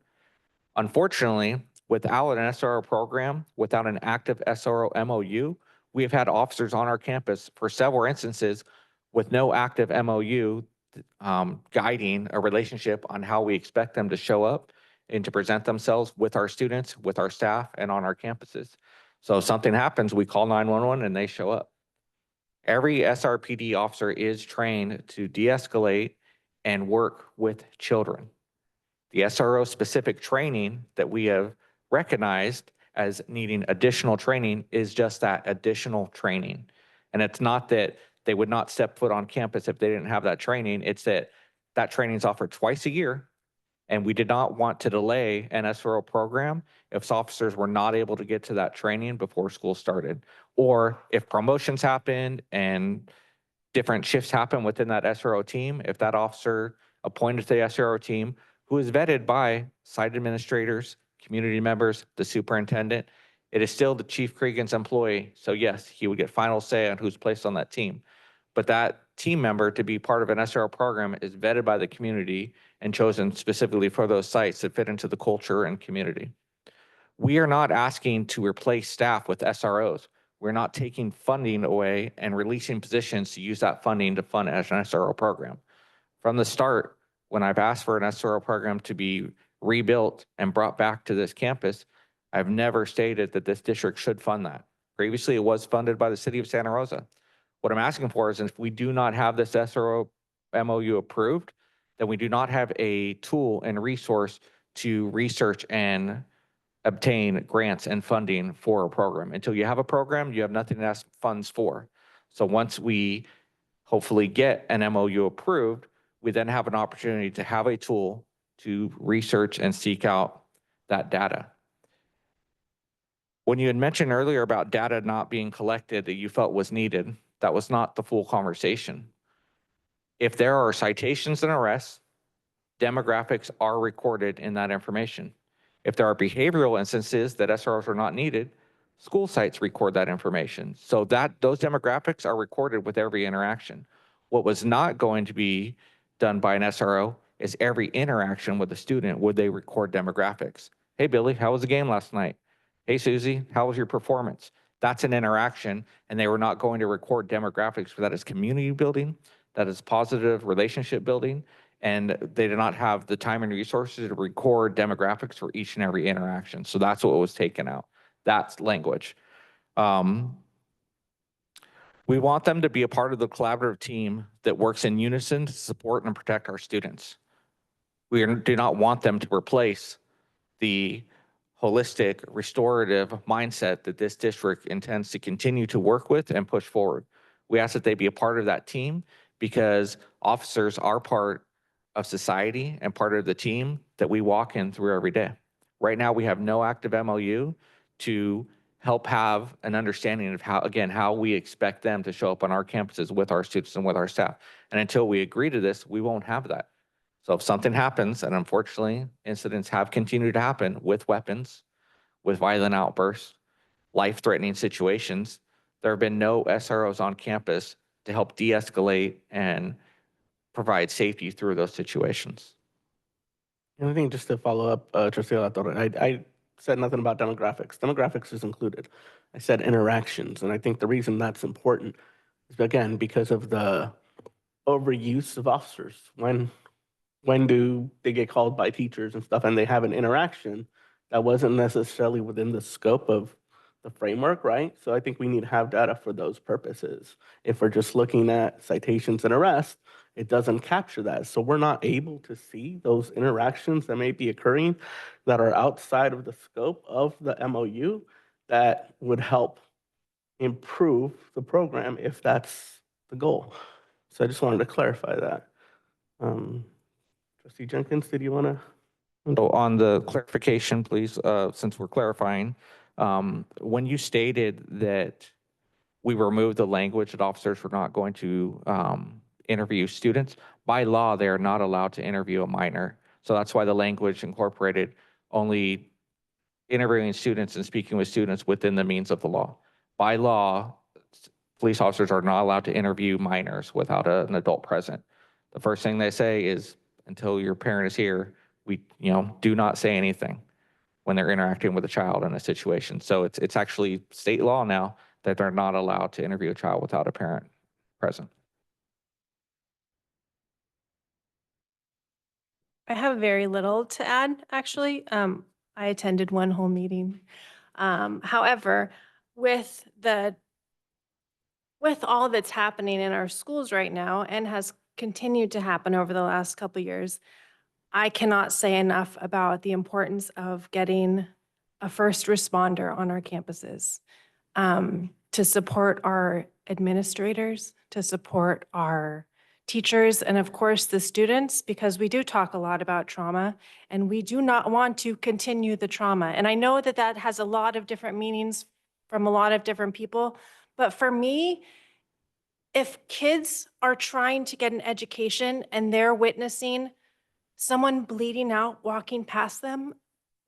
Unfortunately, without an SRO program, without an active SRO MOU, we have had officers on our campus for several instances with no active MOU guiding a relationship on how we expect them to show up and to present themselves with our students, with our staff, and on our campuses. So if something happens, we call 911 and they show up. Every SRPD officer is trained to de-escalate and work with children. The SRO specific training that we have recognized as needing additional training is just that, additional training. And it's not that they would not step foot on campus if they didn't have that training. It's that that training is offered twice a year. And we did not want to delay an SRO program if officers were not able to get to that training before school started. Or if promotions happened and different shifts happen within that SRO team, if that officer appointed to the SRO team, who is vetted by site administrators, community members, the superintendent, it is still the Chief Cregan's employee. So yes, he would get final say on who's placed on that team. But that team member to be part of an SRO program is vetted by the community and chosen specifically for those sites that fit into the culture and community. We are not asking to replace staff with SROs. We're not taking funding away and releasing positions to use that funding to fund an SRO program. From the start, when I've asked for an SRO program to be rebuilt and brought back to this campus, I've never stated that this district should fund that. Previously, it was funded by the city of Santa Rosa. What I'm asking for is if we do not have this SRO MOU approved, then we do not have a tool and resource to research and obtain grants and funding for a program. Until you have a program, you have nothing to ask funds for. So once we hopefully get an MOU approved, we then have an opportunity to have a tool to research and seek out that data. When you had mentioned earlier about data not being collected that you felt was needed, that was not the full conversation. If there are citations and arrests, demographics are recorded in that information. If there are behavioral instances that SROs are not needed, school sites record that information. So that those demographics are recorded with every interaction. What was not going to be done by an SRO is every interaction with a student would they record demographics. Hey, Billy, how was the game last night? Hey, Susie, how was your performance? That's an interaction, and they were not going to record demographics for that as community building, that is positive relationship building, and they did not have the time and resources to record demographics for each and every interaction. So that's what was taken out. That's language. We want them to be a part of the collaborative team that works in unison to support and protect our students. We do not want them to replace the holistic, restorative mindset that this district intends to continue to work with and push forward. We ask that they be a part of that team because officers are part of society and part of the team that we walk in through every day. Right now, we have no active MOU to help have an understanding of how we expect them to show up on our campuses with our students and with our staff. And until we agree to this, we won't have that. So if something happens, and unfortunately, incidents have continued to happen with weapons, with violent outbursts, life-threatening situations, there have been no SROs on campus to help de-escalate and provide safety through those situations. And I think just to follow up, Trustee Alatorre, I said nothing about demographics. Demographics is included. I said interactions, and I think the reason that's important is, again, because of the overuse of officers. When do they get called by teachers and stuff, and they have an interaction that wasn't necessarily within the scope of the framework, right? So I think we need to have data for those purposes. If we're just looking at citations and arrests, it doesn't capture that. So we're not able to see those interactions that may be occurring that are outside of the scope of the MOU that would help improve the program if that's the goal. So I just wanted to clarify that. Trustee Jenkins, did you want to? So on the clarification, please, since we're clarifying, when you stated that we removed the language that officers were not going to interview students, by law, they are not allowed to interview a minor. So that's why the language incorporated only interviewing students and speaking with students within the means of the law. By law, police officers are not allowed to interview minors without an adult present. The first thing they say is, until your parent is here, we do not say anything when they're interacting with a child in a situation. So it's actually state law now that they're not allowed to interview a child without a parent present. I have very little to add, actually. I attended one whole meeting. However, with all that's happening in our schools right now and has continued to happen over the last couple of years, I cannot say enough about the importance of getting a first responder on our campuses to support our administrators, to support our teachers, and of course the students, because we do talk a lot about trauma and we do not want to continue the trauma. And I know that that has a lot of different meanings from a lot of different people, but for me, if kids are trying to get an education and they're witnessing someone bleeding out walking past them,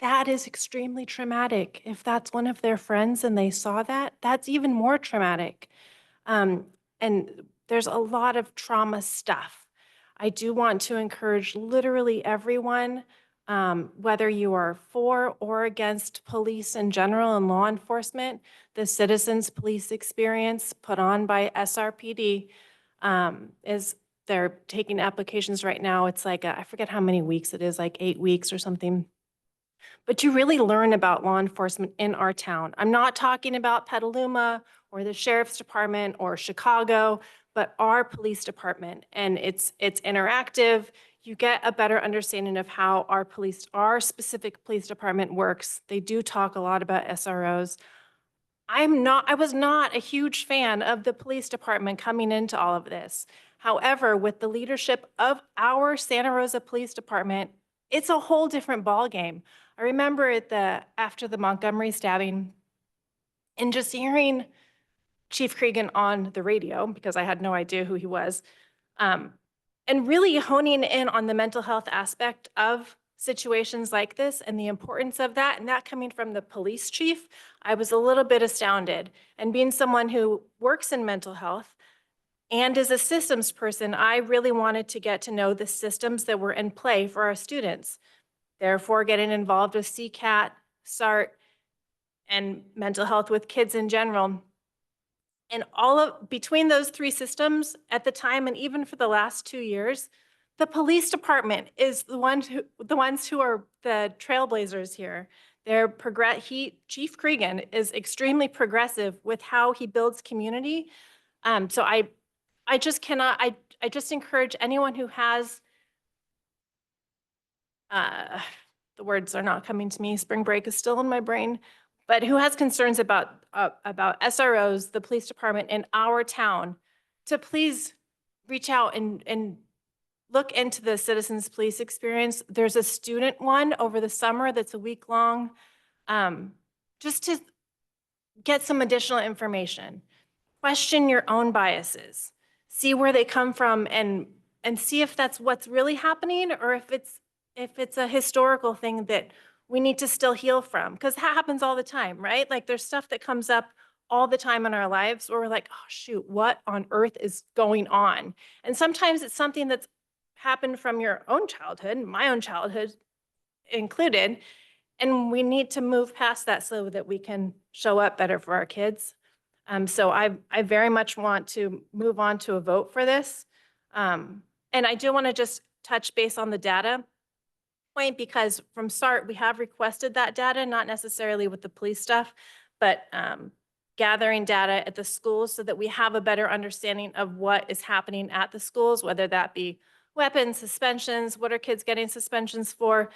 that is extremely traumatic. If that's one of their friends and they saw that, that's even more traumatic. And there's a lot of trauma stuff. I do want to encourage literally everyone, whether you are for or against police in general and law enforcement, the Citizens Police Experience put on by SRPD is they're taking applications right now. It's like, I forget how many weeks it is, like 8 weeks or something. But you really learn about law enforcement in our town. I'm not talking about Petaluma or the Sheriff's Department or Chicago, but our police department. And it's interactive. You get a better understanding of how our specific police department works. They do talk a lot about SROs. I was not a huge fan of the police department coming into all of this. However, with the leadership of our Santa Rosa Police Department, it's a whole different ballgame. I remember after the Montgomery stabbing and just hearing Chief Cregan on the radio, because I had no idea who he was, and really honing in on the mental health aspect of situations like this and the importance of that, and that coming from the police chief, I was a little bit astounded. And being someone who works in mental health and is a systems person, I really wanted to get to know the systems that were in play for our students. Therefore, getting involved with CCAT, SART, and mental health with kids in general. And between those three systems at the time, and even for the last 2 years, the police department is the ones who are the trailblazers here. Chief Cregan is extremely progressive with how he builds community. So I just encourage anyone who has, the words are not coming to me, spring break is still in my brain, but who has concerns about SROs, the police department in our town, to please reach out and look into the Citizens Police Experience. There's a student one over the summer that's a week long, just to get some additional information. Question your own biases. See where they come from and and see if that's what's really happening or if it's a historical thing that we need to still heal from. Because that happens all the time, right? Like there's stuff that comes up all the time in our lives where we're like, oh shoot, what on earth is going on? And sometimes it's something that's happened from your own childhood, my own childhood included. And we need to move past that so that we can show up better for our kids. So I very much want to move on to a vote for this. And I do want to just touch base on the data point because from SART, we have requested that data, not necessarily with the police stuff, but gathering data at the schools so that we have a better understanding of what is happening at the schools, whether that be weapons, suspensions, what are kids getting suspensions for,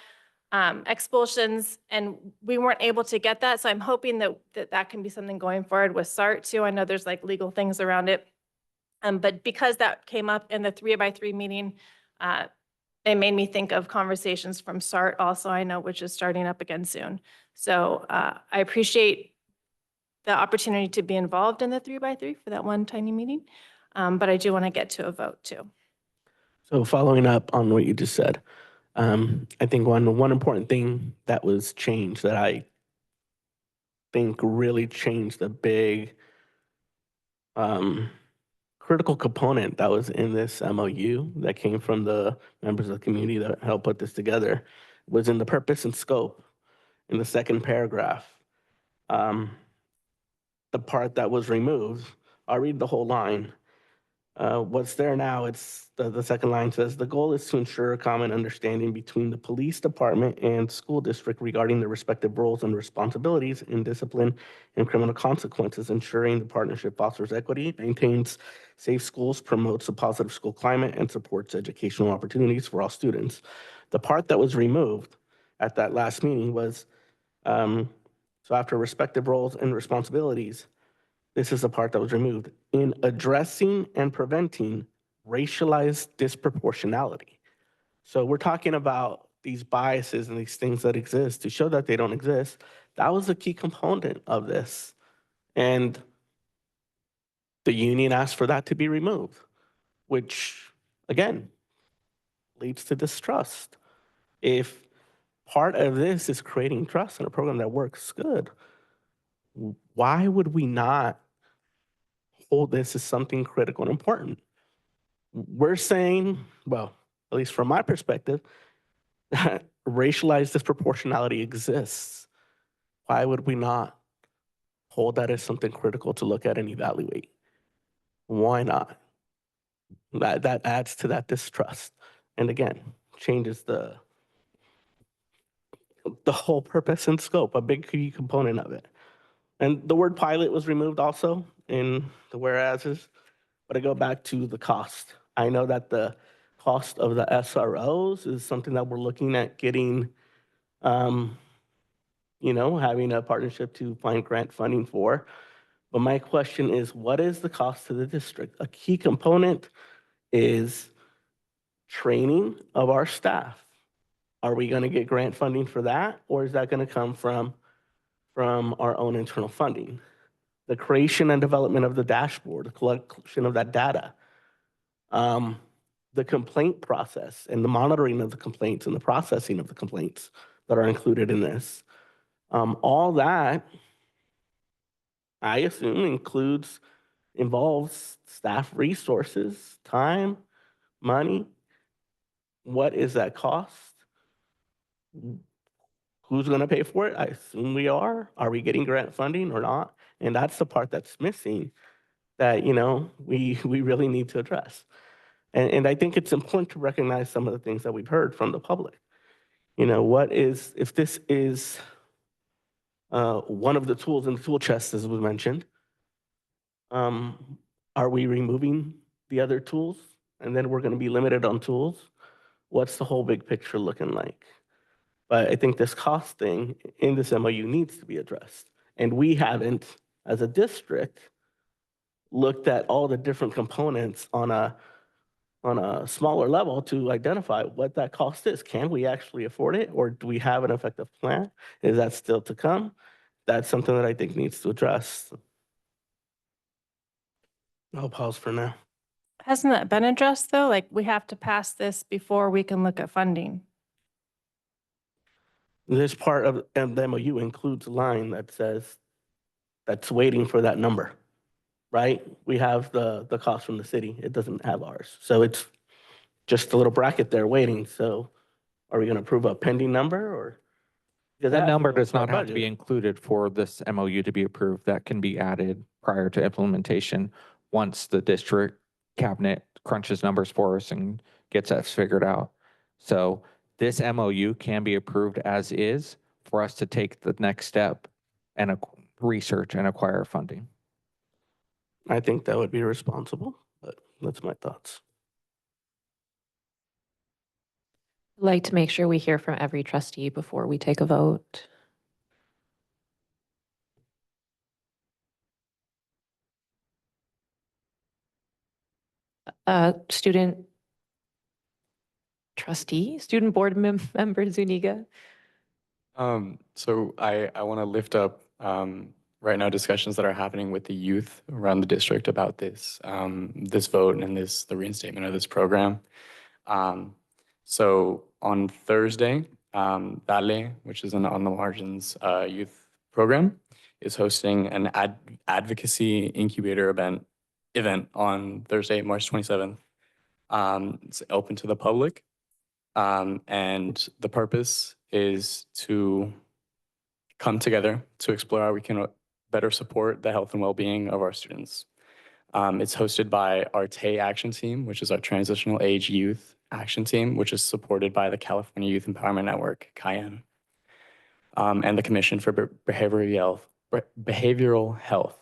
expulsions, and we weren't able to get that. So I'm hoping that can be something going forward with SART too. I know there's like legal things around it. But because that came up in the 3x3 meeting, it made me think of conversations from SART also, I know, which is starting up again soon. So I appreciate the opportunity to be involved in the 3x3 for that one tiny meeting. But I do want to get to a vote too. So following up on what you just said, I think one important thing that was changed that I think really changed the big critical component that was in this MOU that came from the members of the community that helped put this together was in the purpose and scope in the second paragraph. The part that was removed, I'll read the whole line. What's there now, it's the second line says, the goal is to ensure a common understanding between the police department and school district regarding their respective roles and responsibilities in discipline and criminal consequences, ensuring the partnership fosters equity, maintains safe schools, promotes a positive school climate, and supports educational opportunities for all students. The part that was removed at that last meeting was, so after respective roles and responsibilities, this is the part that was removed. In addressing and preventing racialized disproportionality. So we're talking about these biases and these things that exist to show that they don't exist. That was a key component of this. And the union asked for that to be removed, which again, leads to distrust. If part of this is creating trust in a program that works good, why would we not hold this as something critical and important? We're saying, well, at least from my perspective, that racialized disproportionality exists. Why would we not hold that as something critical to look at and evaluate? Why not? That adds to that distrust. And again, changes the whole purpose and scope, a big key component of it. And the word pilot was removed also in the whereases, but I go back to the cost. I know that the cost of the SROs is something that we're looking at getting, having a partnership to find grant funding for. But my question is, what is the cost to the district? A key component is training of our staff. Are we going to get grant funding for that? Or is that going to come from our own internal funding? The creation and development of the dashboard, the collection of that data, the complaint process and the monitoring of the complaints and the processing of the complaints that are included in this. All that, I assume, involves staff resources, time, money. What is that cost? Who's going to pay for it? I assume we are. Are we getting grant funding or not? And that's the part that's missing that, we really need to address. And I think it's important to recognize some of the things that we've heard from the public. If this is one of the tools in the tool chest, as was mentioned, are we removing the other tools and then we're going to be limited on tools? What's the whole big picture looking like? But I think this cost thing in this MOU needs to be addressed. And we haven't, as a district, looked at all the different components on a smaller level to identify what that cost is. Can we actually afford it, or do we have an effective plan? Is that still to come? That's something that I think needs to address. I'll pause for now. Hasn't that been addressed though? Like we have to pass this before we can look at funding. This part of the MOU includes a line that says that's waiting for that number, right? We have the cost from the city. It doesn't have ours. So it's just a little bracket there waiting. So are we going to approve a pending number or? Because That has to number go does into our not have to be budget. included for this MOU to be approved. That can be added prior to implementation once the district cabinet crunches numbers for us and gets that figured out. So this MOU can be approved as is for us to take the next step and research and acquire funding. I think that would be responsible, but that's my thoughts. Like to make sure we hear from every trustee before we take a vote. Student trustee, student board member Zuniga. So I want to lift up right now discussions that are happening with the youth around the district about this this vote and the reinstatement of this program. So on Thursday, Dale, which is an On the Margins youth program, is hosting an advocacy incubator event on Thursday, March 27th. It's open to the public. And the purpose is to come together to explore how we can better support the health and well-being of our students. It's hosted by our TAY Action Team, which is our Transitional Age Youth Action Team, which is supported by the California Youth Empowerment Network, CAYEN, and the Commission for Behavioral Health,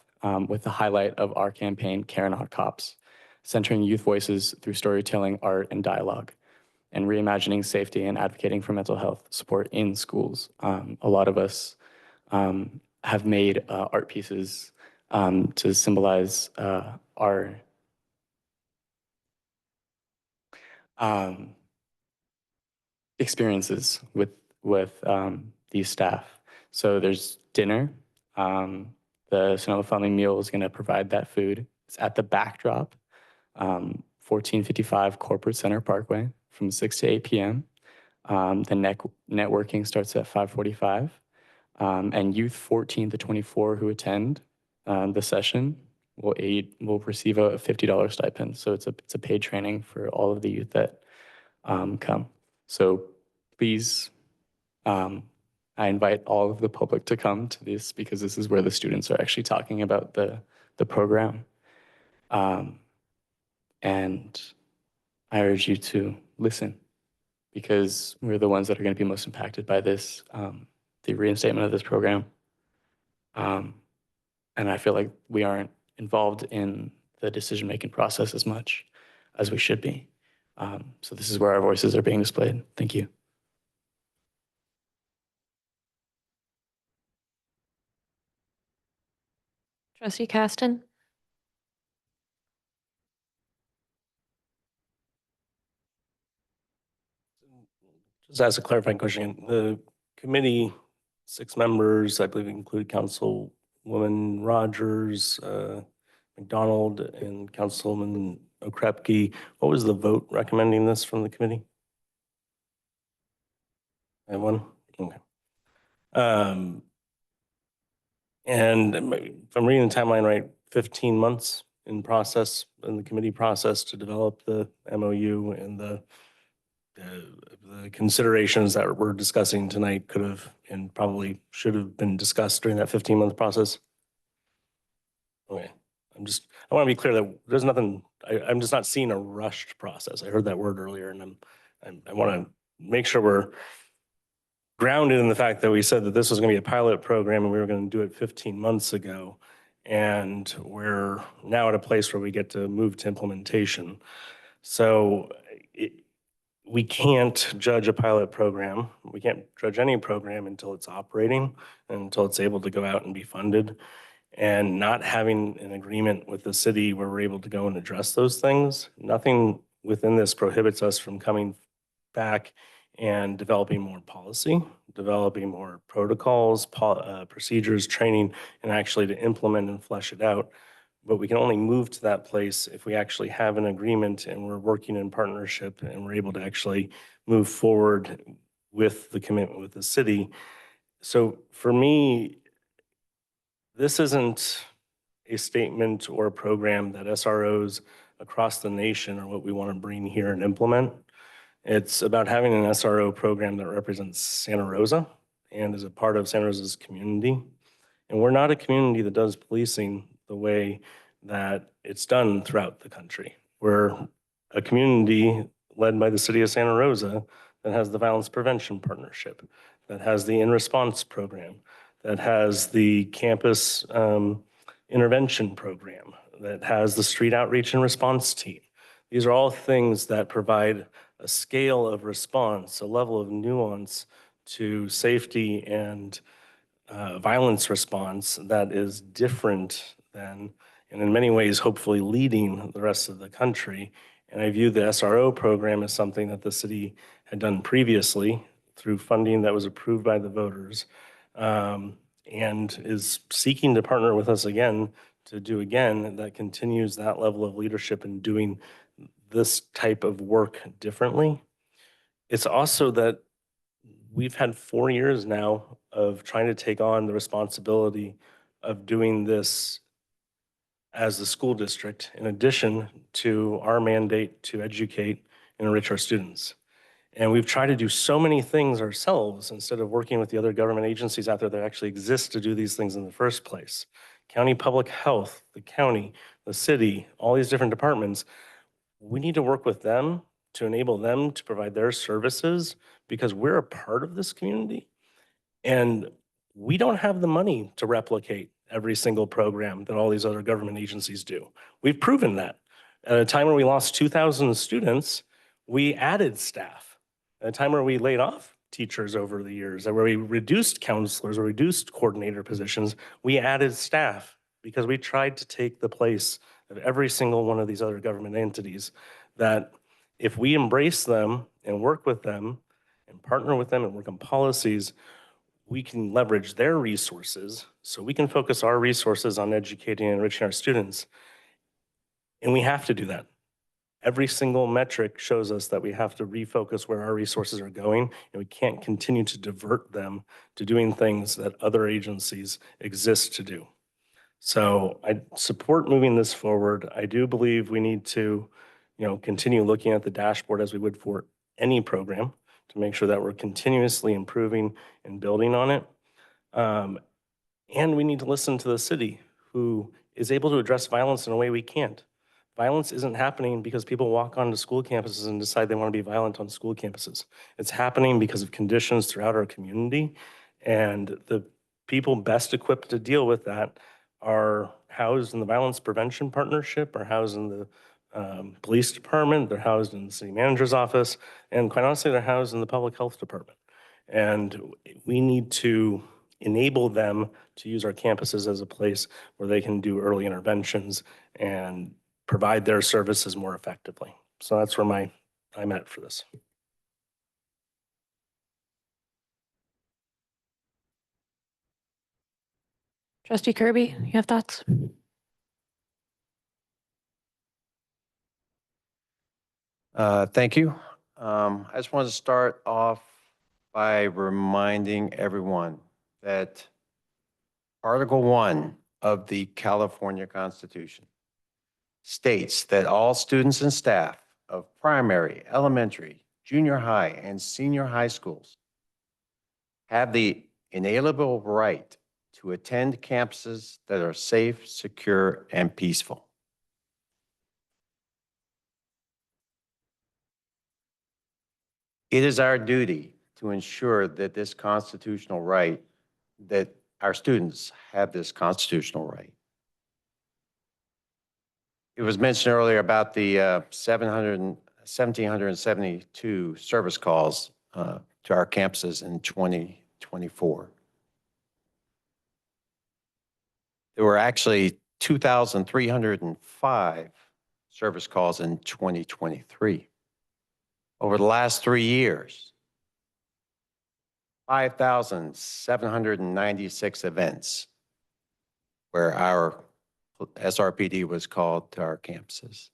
with the highlight of our campaign, Care Not Cops, centering youth voices through storytelling, art, and dialogue, and reimagining safety and advocating for mental health support in schools. A lot of us have made art pieces to symbolize our experiences with these staff. So there's dinner. The Sonoma Family Meal is going to provide that food. It's at the Backdrop, 1455 Corporate Center Parkway from 6 to 8 p.m. The networking starts at 5:45. And youth 14 to 24 who attend the session will receive a $50 stipend. So it's a paid training for all of the youth that come. So please, I invite all of the public to come to this because this is where the students are actually talking about the program. And I urge you to listen because we're the ones that are going to be most impacted by this, the reinstatement of this program. And I feel like we aren't involved in the decision-making process as much as we should be. So this is where our voices are being displayed. Thank you. Trustee Caston? Just ask a clarifying question. The committee, 6 members, I believe include Councilwoman Rogers, McDonald, and Councilman Okrepke. What was the vote recommending this from the committee? Anyone? Okay. And if I'm reading the timeline right, 15 months in the committee process to develop the MOU, and the considerations that we're discussing tonight could have and probably should have been discussed during that 15-month process. Okay, I want to be clear that there's nothing, I'm just not seeing a rushed process. I heard that word earlier, and I want to make sure we're grounded in the fact that we said that this was going to be a pilot program and we were going to do it 15 months ago. And we're now at a place where we get to move to implementation. So we can't judge a pilot program. We can't judge any program until it's operating and until it's able to go out and be funded. And not having an agreement with the city where we're able to go and address those things, nothing within this prohibits us from coming back and developing more policy, developing more protocols, procedures, training, and actually to implement and flesh it out. but we can only move to that place if we actually have an agreement and we're working in partnership and we're able to actually move forward with the commitment with the city. So for me, this isn't a statement or a program that SROs across the nation are what we want to bring here and implement. It's about having an SRO program that represents Santa Rosa and is a part of Santa Rosa's community. And we're not a community that does policing the way that it's done throughout the country. We're a community led by the city of Santa Rosa that has the Violence Prevention Partnership, that has the In Response program, that has the campus intervention program, that has the street outreach and response team. These are all things that provide a scale of response, a level of nuance to safety and violence response that is different than, and in many ways, hopefully leading the rest of the country. And I view the SRO program as something that the city had done previously through funding that was approved by the voters, and is seeking to partner with us again to do again that continues that level of leadership in doing this type of work differently. It's also that we've had 4 years now of trying to take on the responsibility of doing this as the school district, in addition to our mandate to educate and enrich our students. And we've tried to do so many things ourselves instead of working with the other government agencies out there that actually exist to do these things in the first place. County Public Health, the county, the city, all these different departments, we need to work with them to enable them to provide their services because we're a part of this community. And we don't have the money to replicate every single program that all these other government agencies do. We've proven that. At a time where we lost 2,000 students, we added staff. At a time where we laid off teachers over the years, where we reduced counselors or reduced coordinator positions, we added staff because we tried to take the place of every single one of these other government entities that if we embrace them and work with them and partner with them and work on policies, we can leverage their resources so we can focus our resources on educating and enriching our students. And we have to do that. Every single metric shows us that we have to refocus where our resources are going, and we can't continue to divert them to doing things that other agencies exist to do. So I support moving this forward. I do believe we need to, continue looking at the dashboard as we would for any program to make sure that we're continuously improving and building on it. And we need to listen to the city, who is able to address violence in a way we can't. Violence isn't happening because people walk onto school campuses and decide they want to be violent on school campuses. It's happening because of conditions throughout our community. And the people best equipped to deal with that are housed in the Violence Prevention Partnership, are housed in the police department, they're housed in the city manager's office, and quite honestly, they're housed in the public health department. And we need to enable them to use our campuses as a place where they can do early interventions and provide their services more effectively. So that's where I'm at for this. Trustee Kirby, you have thoughts? Thank you. I just want to start off by reminding everyone that Article 1 of the California Constitution states that all students and staff of primary, elementary, junior high, and senior high schools have the inalienable right to attend campuses that are safe, secure, and peaceful. It is our duty to ensure that this constitutional right, that our students have this constitutional right. It was mentioned earlier about the 1,772 service calls to our campuses in 2024. There were actually 2,305 service calls in 2023. Over the last 3 years, 5,796 events where our SRPD was called to our campuses.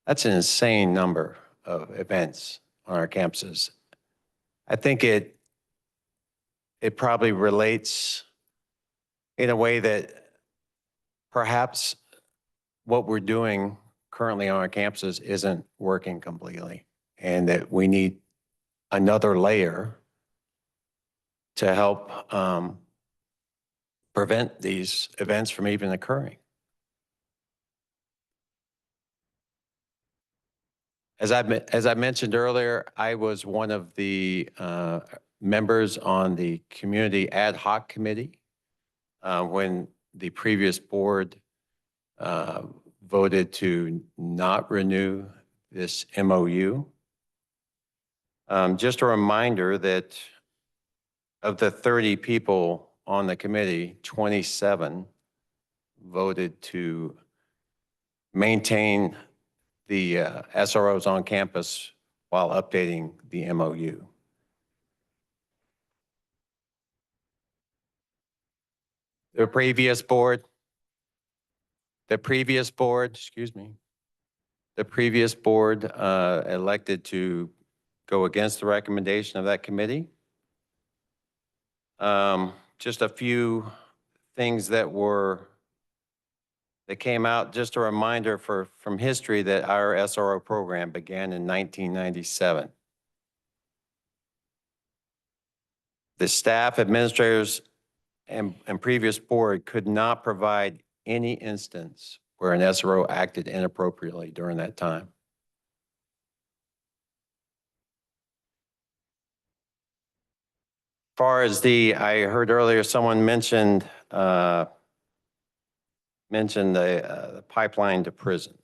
That's an insane number of events on our campuses. I think it probably relates in a way that perhaps what we're doing currently on our campuses isn't working completely, and that we need another layer to help prevent these events from even occurring. As I mentioned earlier, I was one of the members on the Community Ad Hoc Committee when the previous board voted to not renew this MOU. Just a reminder that of the 30 people on the committee, 27 voted to maintain the SROs on campus while updating the MOU. The previous board, excuse me, the previous board elected to go against the recommendation of that committee. Just a few things that came out, just a reminder from history that our SRO program began in 1997. The staff, administrators, and previous board could not provide any instance where an SRO acted inappropriately during that time. As far as I heard earlier someone mentioned the pipeline to prison.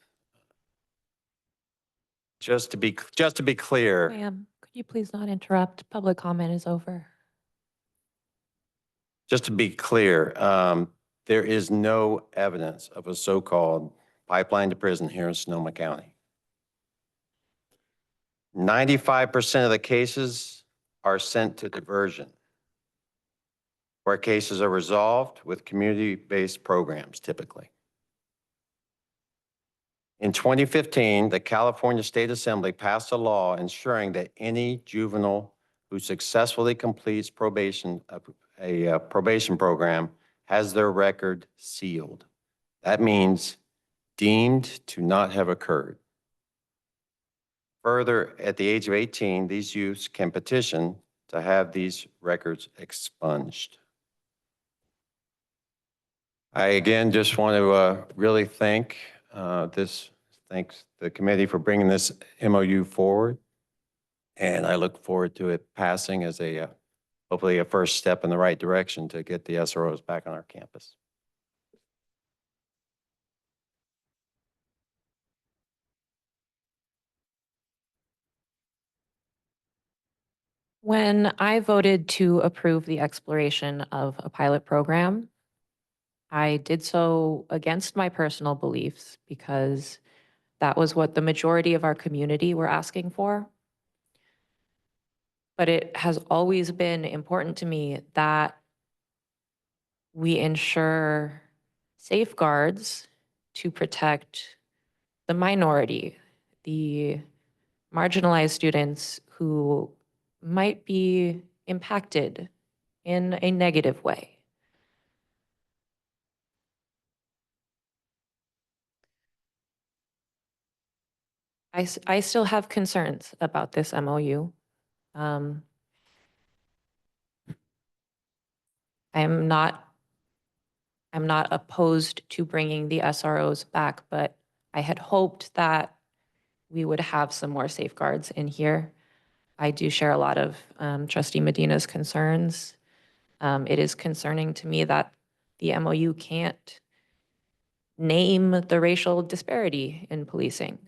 Just to be clear. Ma'am, could you please not interrupt? Public comment is over. Just to be clear, there is no evidence of a so-called pipeline to prison here in Sonoma County. 95% of the cases are sent to diversion, where cases are resolved with community-based programs typically. In 2015, the California State Assembly passed a law ensuring that any juvenile who successfully completes a probation program has their record sealed. That means deemed to not have occurred. Further, at the age of 18, these youths can petition to have these records expunged. I again just want to really thank thanks the committee for bringing this MOU forward. And I look forward to it passing as hopefully a first step in the right direction to get the SROs back on our campus. When I voted to approve the exploration of a pilot program, I did so against my personal beliefs because that was what the majority of our community were asking for. But it has always been important to me that we ensure safeguards to protect the minority, the marginalized students who might be impacted in a negative way. I still have concerns about this MOU. I'm not opposed to bringing the SROs back, but I had hoped that we would have some more safeguards in here. I do share a lot of Trustee Medina's concerns. It is concerning to me that the MOU can't name the racial disparity in policing.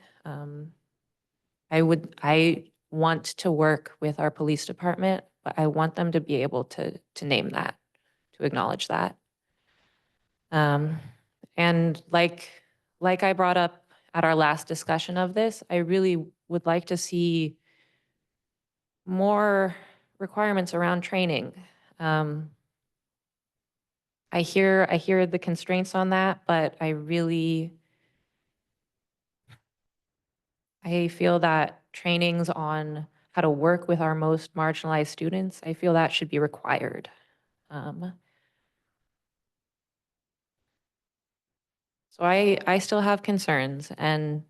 I want to work with our police department, but I want them to be able to name that, to acknowledge that. And like I brought up at our last discussion of this, I really would like to see more requirements around training. I I hear the constraints on that, but I feel that trainings on how to work with our most marginalized students, I feel that should be required. So I still have concerns, and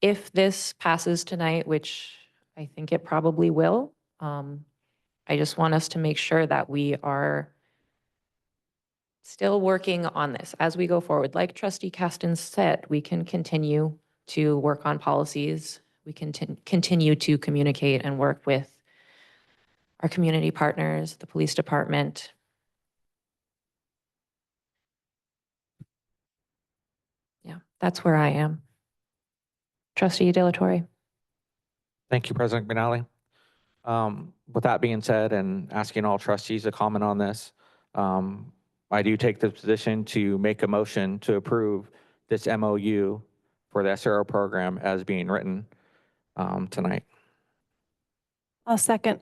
if this passes tonight, which I think it probably will, I just want us to make sure that we are still working on this as we go forward. Like Trustee Caston said, we can continue to work on policies. We can continue to communicate and work with our community partners, the police department. Yeah, that's where I am. Trustee De La Torre. Thank you, President McNally. With that being said, and asking all trustees to comment on this, I do take the position to make a motion to approve this MOU for the SRO program as being written tonight. I'll second.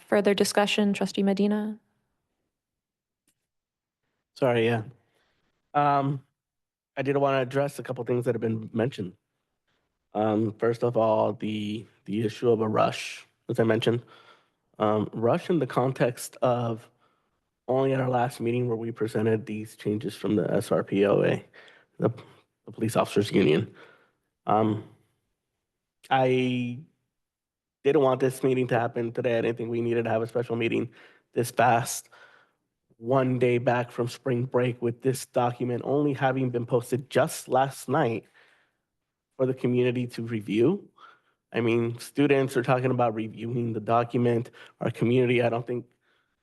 Further discussion, Trustee Medina? Sorry, yeah. I did want to address a couple things that have been mentioned. First of all, the issue of a rush, as I mentioned. Rush in the context of only at our last meeting where we presented these changes from the SRPOA, the Police Officers Union. I didn't want this meeting to happen today. I didn't think we needed to have a special meeting this fast. One day back from spring break with this document only having been posted just last night for the community to review. I mean, students are talking about reviewing the document. Our community, I don't think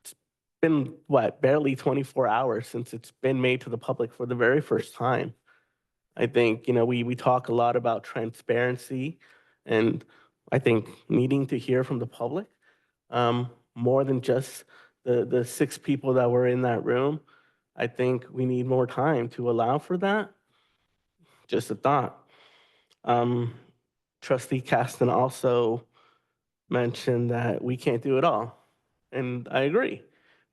it's been, barely 24 hours since it's been made to the public for the very first time. I think, we talk a lot about transparency, and I think needing to hear from the public more than just the 6 people that were in that room. I think we need more time to allow for that. Just a thought. Trustee Caston also mentioned that we can't do it all. And I agree.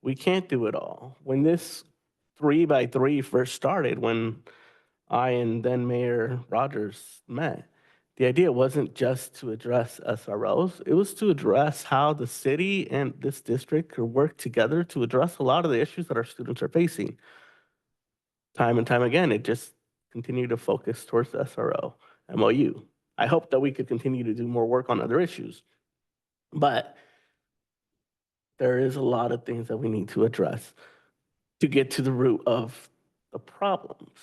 We can't do it all. When this 3x3 first started, when I and then Mayor Rogers met, the idea wasn't just to address SROs. It was to address how the city and this district could work together to address a lot of the issues that our students are facing. Time and time again, it just continued to focus towards the SRO MOU. I hope that we could continue to do more work on other issues. But there is a lot of things that we need to address to get to the root of the problems.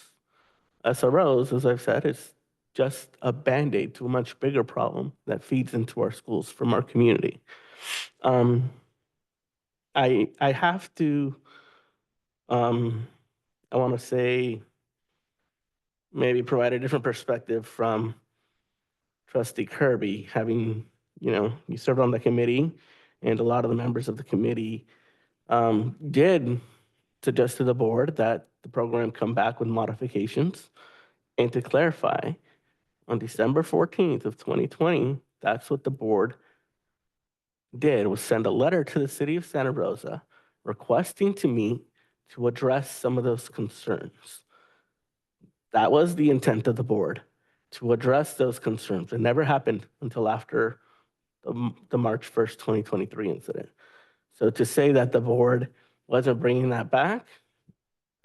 SROs, as I've said, is just a Band-Aid to a much bigger problem that feeds into our schools from our community. I have to, I want to say, maybe provide a different perspective from Trustee Kirby, having, you served on the committee, and a lot of the members of the committee did suggest to the board that the program come back with modifications. And to clarify, on December 14th of 2020, that's what the board did, was send a letter to the city of Santa Rosa requesting to meet to address some of those concerns. That was the intent of the board, to address those concerns. It never happened until after the March 1st, 2023 incident. So to say that the board wasn't bringing that back,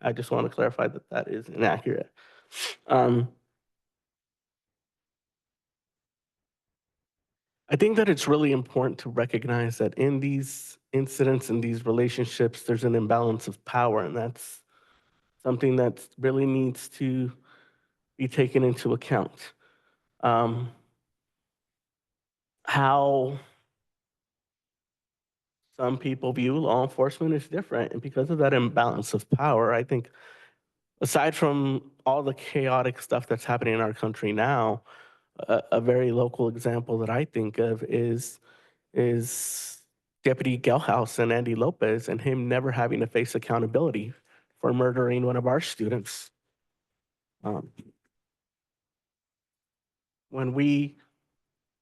I just want to clarify that that is inaccurate. I think that it's really important to recognize that in these incidents and these relationships, there's an imbalance of power, and that's something that really needs to be taken into account. How some people view law enforcement is different, and because of that imbalance of power, I think aside from all the chaotic stuff that's happening in our country now, a very local example that I think of is Deputy Gelhaus and Andy Lopez, and him never having to face accountability for murdering one of our students. When we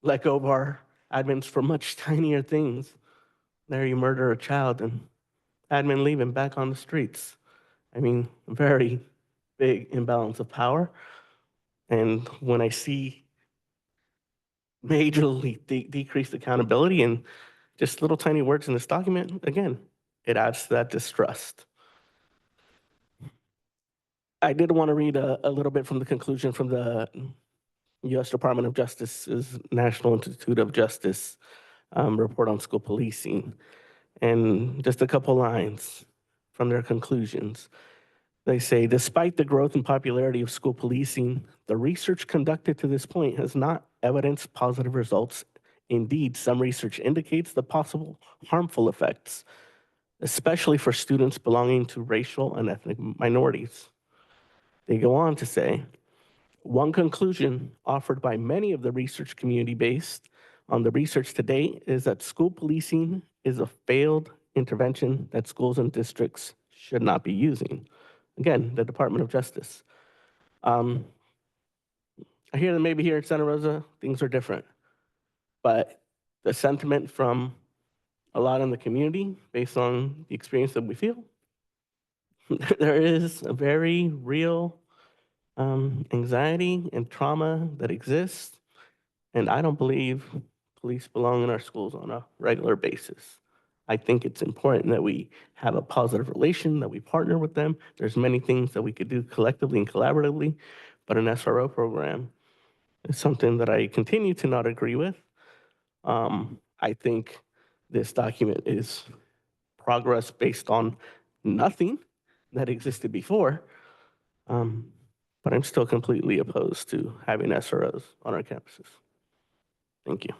let go of our admins for much tinier things, there you murder a child, and admin leave and back on the streets. I mean, very big imbalance of power. And when I see majorly decreased accountability and just little tiny words in this document, again, it adds to that distrust. I did want to read a little bit from the conclusion from the U.S. Department of Justice's National Institute of Justice report on school policing. And just a couple lines from their conclusions. They say, despite the growth and popularity of school policing, the research conducted to this point has not evidenced positive results. Indeed, some research indicates the possible harmful effects, especially for students belonging to racial and ethnic minorities. They go on to say, one conclusion offered by many of the research community based on the research to date is that school policing is a failed intervention that schools and districts should not be using. Again, the Department of Justice. I hear that maybe here at Santa Rosa, things are different, but the sentiment from a lot in the community, based on the experience that we feel, there is a very real anxiety and trauma that exists, and I don't believe police belong in our schools on a regular basis. I think it's important that we have a positive relation, that we partner with them. There's many things that we could do collectively and collaboratively, but an SRO program is something that I continue to not agree with. I think this document is progress based on nothing that existed before, but I'm still completely opposed to having SROs on our campuses. Thank you.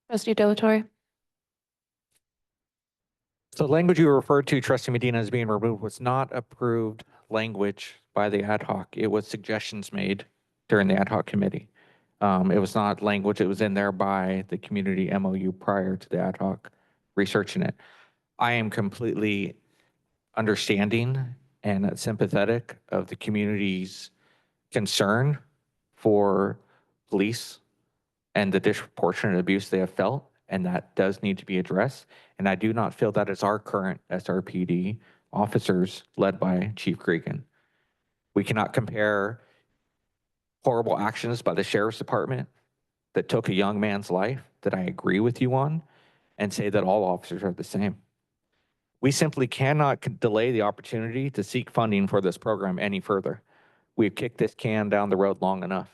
Trustee Delatorre. So the language you referred to, Trustee Medina, as being removed was not approved language by the ad hoc. It was suggestions made during the ad hoc committee. It was not language that was in there by the community MOU prior to the ad hoc researching it. I am completely understanding and sympathetic of the community's concern for police and the disproportionate abuse they have felt, and that does need to be addressed. And I do not feel that it's our current SRPD officers led by Chief Cregan. We cannot compare horrible actions by the sheriff's department that took a young man's life that I agree with you on and say that all officers are the same. We simply cannot delay the opportunity to seek funding for this program any further. We've kicked this can down the road long enough.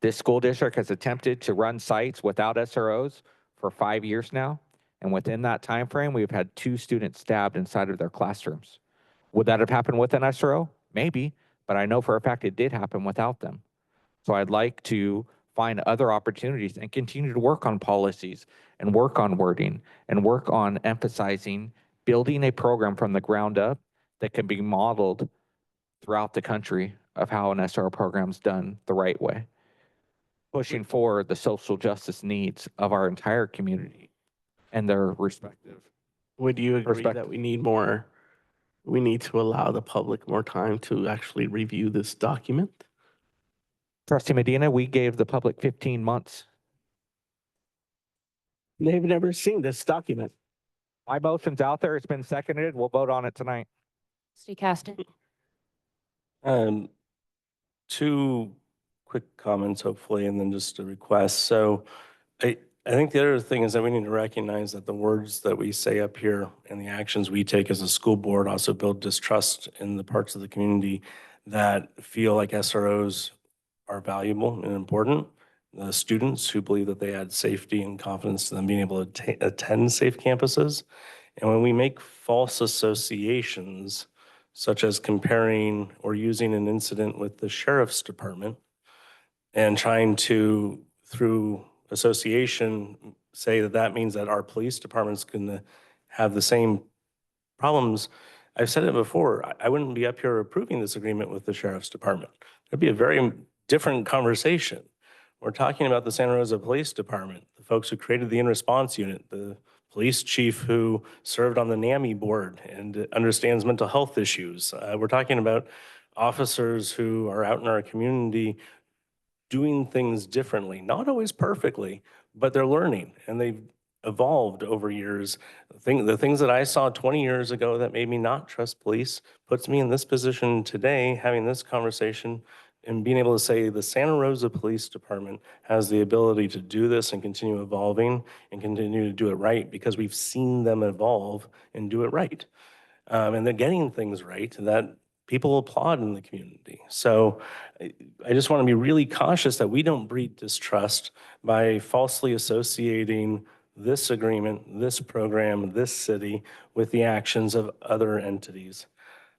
This school district has attempted to run sites without SROs for 5 years now, and within that time frame, we've had 2 students stabbed inside of their classrooms. Would that have happened with an SRO? Maybe, but I know for a fact it did happen without them. So I'd like to find other opportunities and continue to work on policies and work on wording and work on emphasizing building a program from the ground up that can be modeled throughout the country of how an SRO program is done the right way, pushing forward the social justice needs of our entire community and their respective. Would you agree that we need to allow the public more time to actually review this document? Trustee Medina, we gave the public 15 months. They've never seen this document. My motion's out there. It's been seconded. We'll vote on it tonight. Trustee Caston. 2 quick comments, hopefully, and then just a request. So I think the other thing is that we need to recognize that the words that we say up here and the actions we take as a school board also build distrust in the parts of the community that feel like SROs are valuable and important. The students who believe that they add safety and confidence to them being able to attend safe campuses. And when we make false associations, such as comparing or using an incident with the sheriff's department and trying to, through association, say that that means that our police department's gonna have the same problems. I've said it before, I wouldn't be up here approving this agreement with the sheriff's department. It'd be a very different conversation. We're talking about the Santa Rosa Police Department, the folks who created the in-response unit, the police chief who served on the NAMI board and understands mental health issues. We're talking about officers who are out in our community doing things differently, not always perfectly, but they're learning and they've evolved over years. The things that I saw 20 years ago that made me not trust police puts me in this position today, having this conversation and being able to say the Santa Rosa Police Department has the ability to do this and continue evolving and continue to do it right because we've seen them evolve and do it right. And they're getting things right that people applaud in the community. So I just want to be really cautious that we don't breed distrust by falsely associating this agreement, this program, this city with the actions of other entities.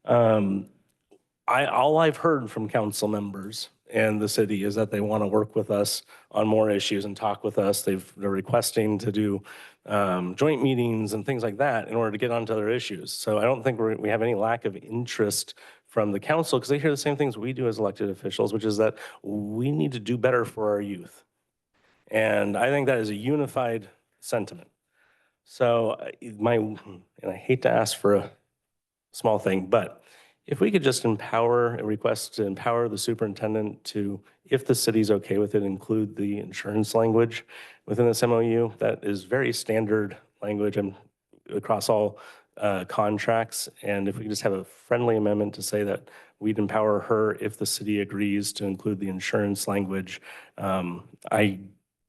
All I've heard from council members and the city is that they want to work with us on more issues and talk with us. They're requesting to do joint meetings and things like that in order to get onto other issues. So I don't think we have any lack of interest from the council because they hear the same things we do as elected officials, which is that we need to do better for our youth. And I think that is a unified sentiment. So and I hate to ask for a small thing, but if we could just request to empower the superintendent to, if the city's okay with it, include the insurance language within this MOU, that is very standard language across all contracts. And if we could just have a friendly amendment to say that we'd empower her if the city agrees to include the insurance language. I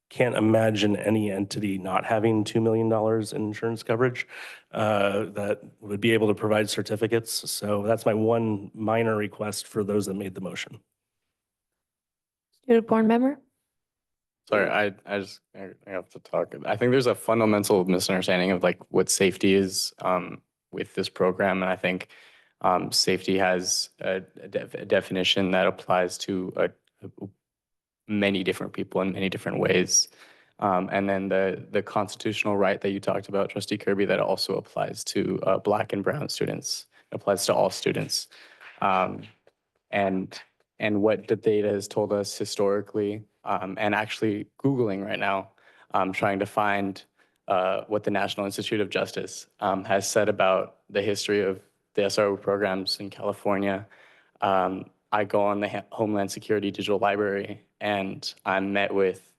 can't imagine any entity not having $2 million in insurance coverage that would be able to provide certificates. So that's my one minor request for those that made the motion. Student board member? Sorry, I have to talk. I think there's a fundamental misunderstanding of like what safety is with this program. And I think safety has a definition that applies to many different people in many different ways. And then the constitutional right that you talked about, Trustee Kirby, that also applies to Black and Brown students, applies to all students. And what the data has told us historically, and actually Googling right now, trying to find what the National Institute of Justice has said about the history of the SRO programs in California. I go on the Homeland Security Digital Library and I'm met with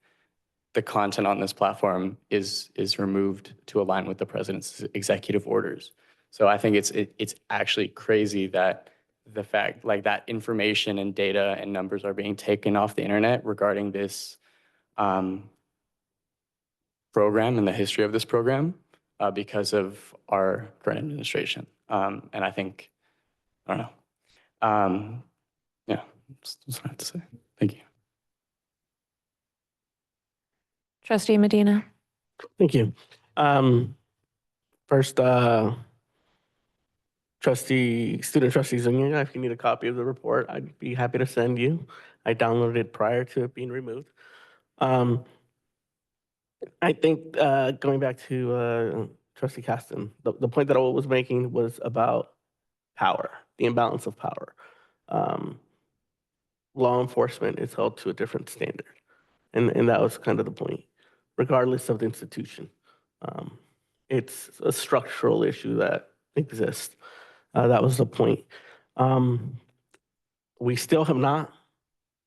the content on this platform is removed to align with the president's executive orders. So I think it's actually crazy that the fact like that information and data and numbers are being taken off the internet regarding this program and the history of this program because of our current administration. And I think, I don't know. Yeah, that's what I have to say. Thank you. Trustee Medina? Thank you. First, student trustee Zuniga, if you need a copy of the report, I'd be happy to send you. I downloaded it prior to it being removed. I think going back to Trustee Caston, the point that I was making was about power, the imbalance of power. Law enforcement is held to a different standard. And that was kind of the point, regardless of the institution. It's a structural issue that exists. That was the point. We still have not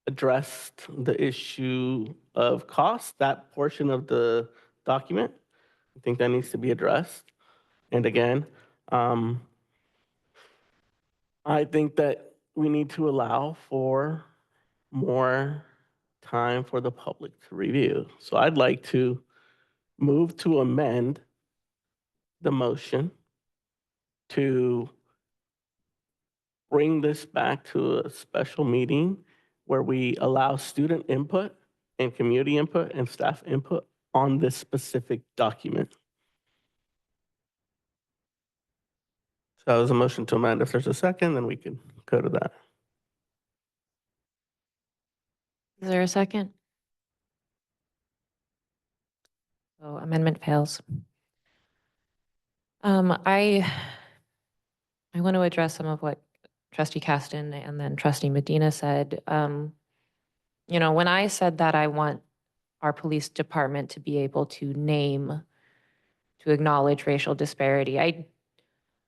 addressed the issue of cost, that portion of the document. I think that needs to be addressed. And again, I think that we need to allow for more time for the public to review. So I'd like to move to amend the motion to bring this back to a special meeting where we allow student input and community input and staff input on this specific document. So that was a motion to amend. If there's a second, then we can go to that. Is there a second? So amendment fails. I want to address some of what Trustee Caston and then Trustee Medina said. You know, when I said that I want our police department to be able to name, to acknowledge racial disparity,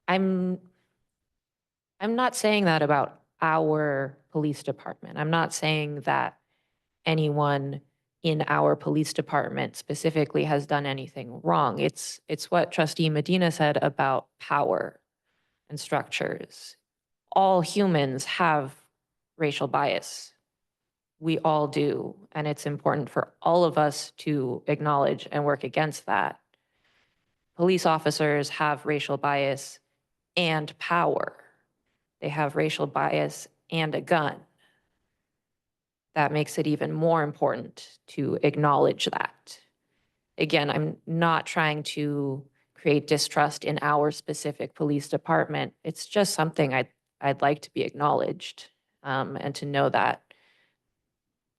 I'm not saying that about our police department. I'm not saying that anyone in our police department specifically has done anything wrong. It's what Trustee Medina said about power and structures. All humans have racial bias. We all do, and it's important for all of us to acknowledge and work against that. Police officers have racial bias and power. They have racial bias and a gun. That makes it even more important to acknowledge that. Again, I'm not trying to create distrust in our specific police department. It's just something I'd like to be acknowledged, and to know that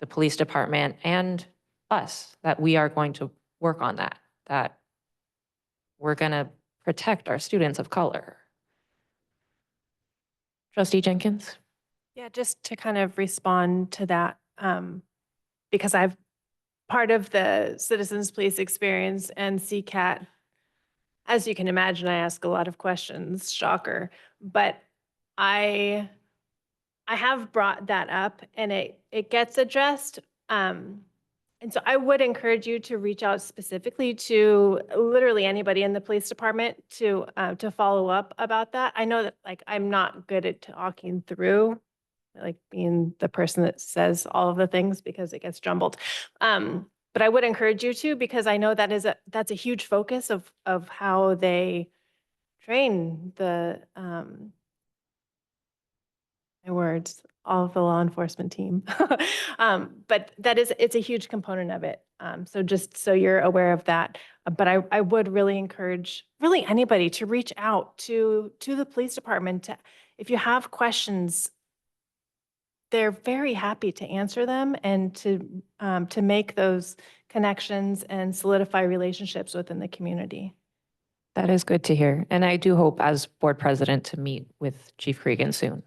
the police department and us, that we are going to work on that we're going to protect our students of color. Trustee Jenkins? Yeah, just to kind of respond to that, because I've part of the Citizens Police experience and CCAT, as you can imagine, I ask a lot of questions, shocker, but I have brought that up and it gets addressed. And so I would encourage you to reach out specifically to literally anybody in the police department to follow up about that. I know that like I'm not good at talking through, like being the person that says all of the things because it gets jumbled. But I would encourage you to, because I know that's a huge focus of how they train the my words, all of the law enforcement team. But it's a huge component of it. So just so you're aware of that. But I would really encourage really anybody to reach out to the police department. If you have questions, they're very happy to answer them and to make those connections and solidify relationships within the community. That is good to hear. And I do hope as board president to meet with Chief Cregan soon.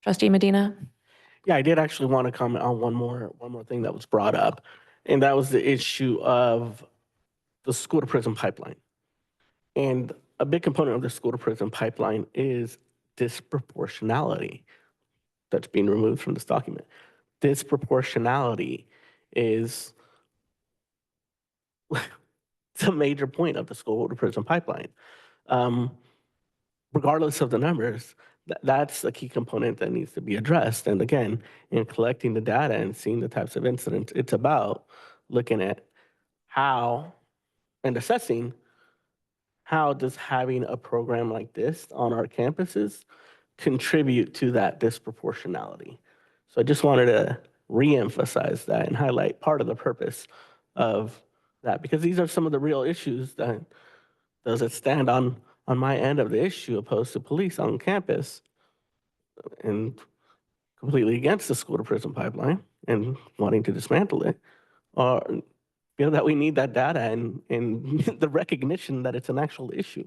Trustee Medina? Yeah, I did actually want to comment on one more thing that was brought up, and that was the issue of the school to prison pipeline. And a big component of the school to prison pipeline is disproportionality that's being removed from this document. Disproportionality is the major point of the school to prison pipeline. Regardless of the numbers, that's a key component that needs to be addressed. And again, in collecting the data and seeing the types of incidents, it's about looking at how and assessing how does having a program like this on our campuses contribute to that disproportionality. So I just wanted to reemphasize that and highlight part of the purpose of that, because these are some of the real issues that does it stand on my end of the issue opposed to police on campus and completely against the school to prison pipeline and wanting to dismantle it, or that we need that data and the recognition that it's an actual issue,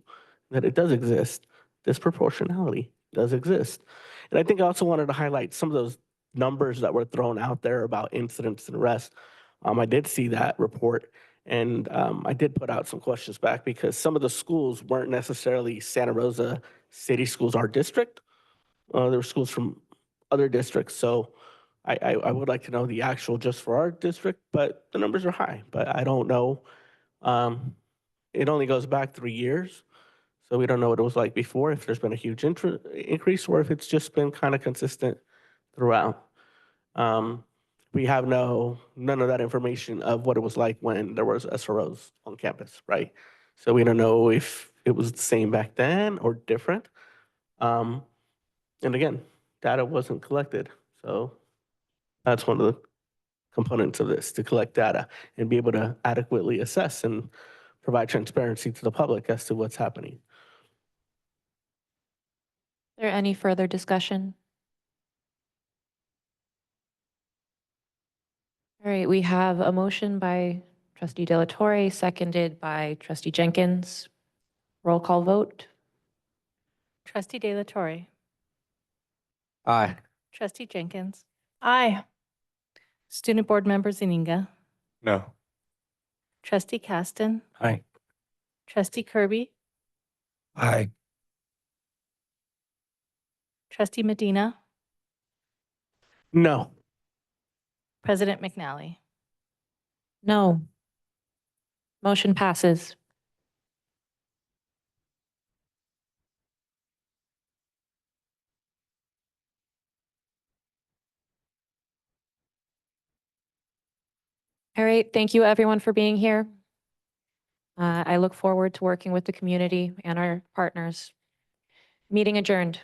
that it does exist. Disproportionality does exist. And I think I also wanted to highlight some of those numbers that were thrown out there about incidents and arrests. I did see that report, and I did put out some questions back because some of the schools weren't necessarily Santa Rosa City Schools, our district. There were schools from other districts. So I would like to know the actual just for our district, but the numbers are high. But I don't know. It only goes back 3 years. So we don't know what it was like before, if there's been a huge increase or if it's just been kind of consistent throughout. We have none of that information of what it was like when there was SROs on campus, right? So we don't know if it was the same back then or different. And again, data wasn't collected. So that's one of the components of this, to collect data and be able to adequately assess and provide transparency to the public as to what's happening. Is there any further discussion? All right, we have a motion by Trustee De La Torre, seconded by Trustee Jenkins. Roll call vote. Trustee De La Torre. Aye. Trustee Jenkins. Aye. Student Board Member Zaninga. No. Trustee Caston. Aye. Trustee Kirby. Aye. Trustee Medina. No. President McNally. No. Motion passes. All right, thank you everyone for being here. I look forward to working with the community and our partners. Meeting adjourned.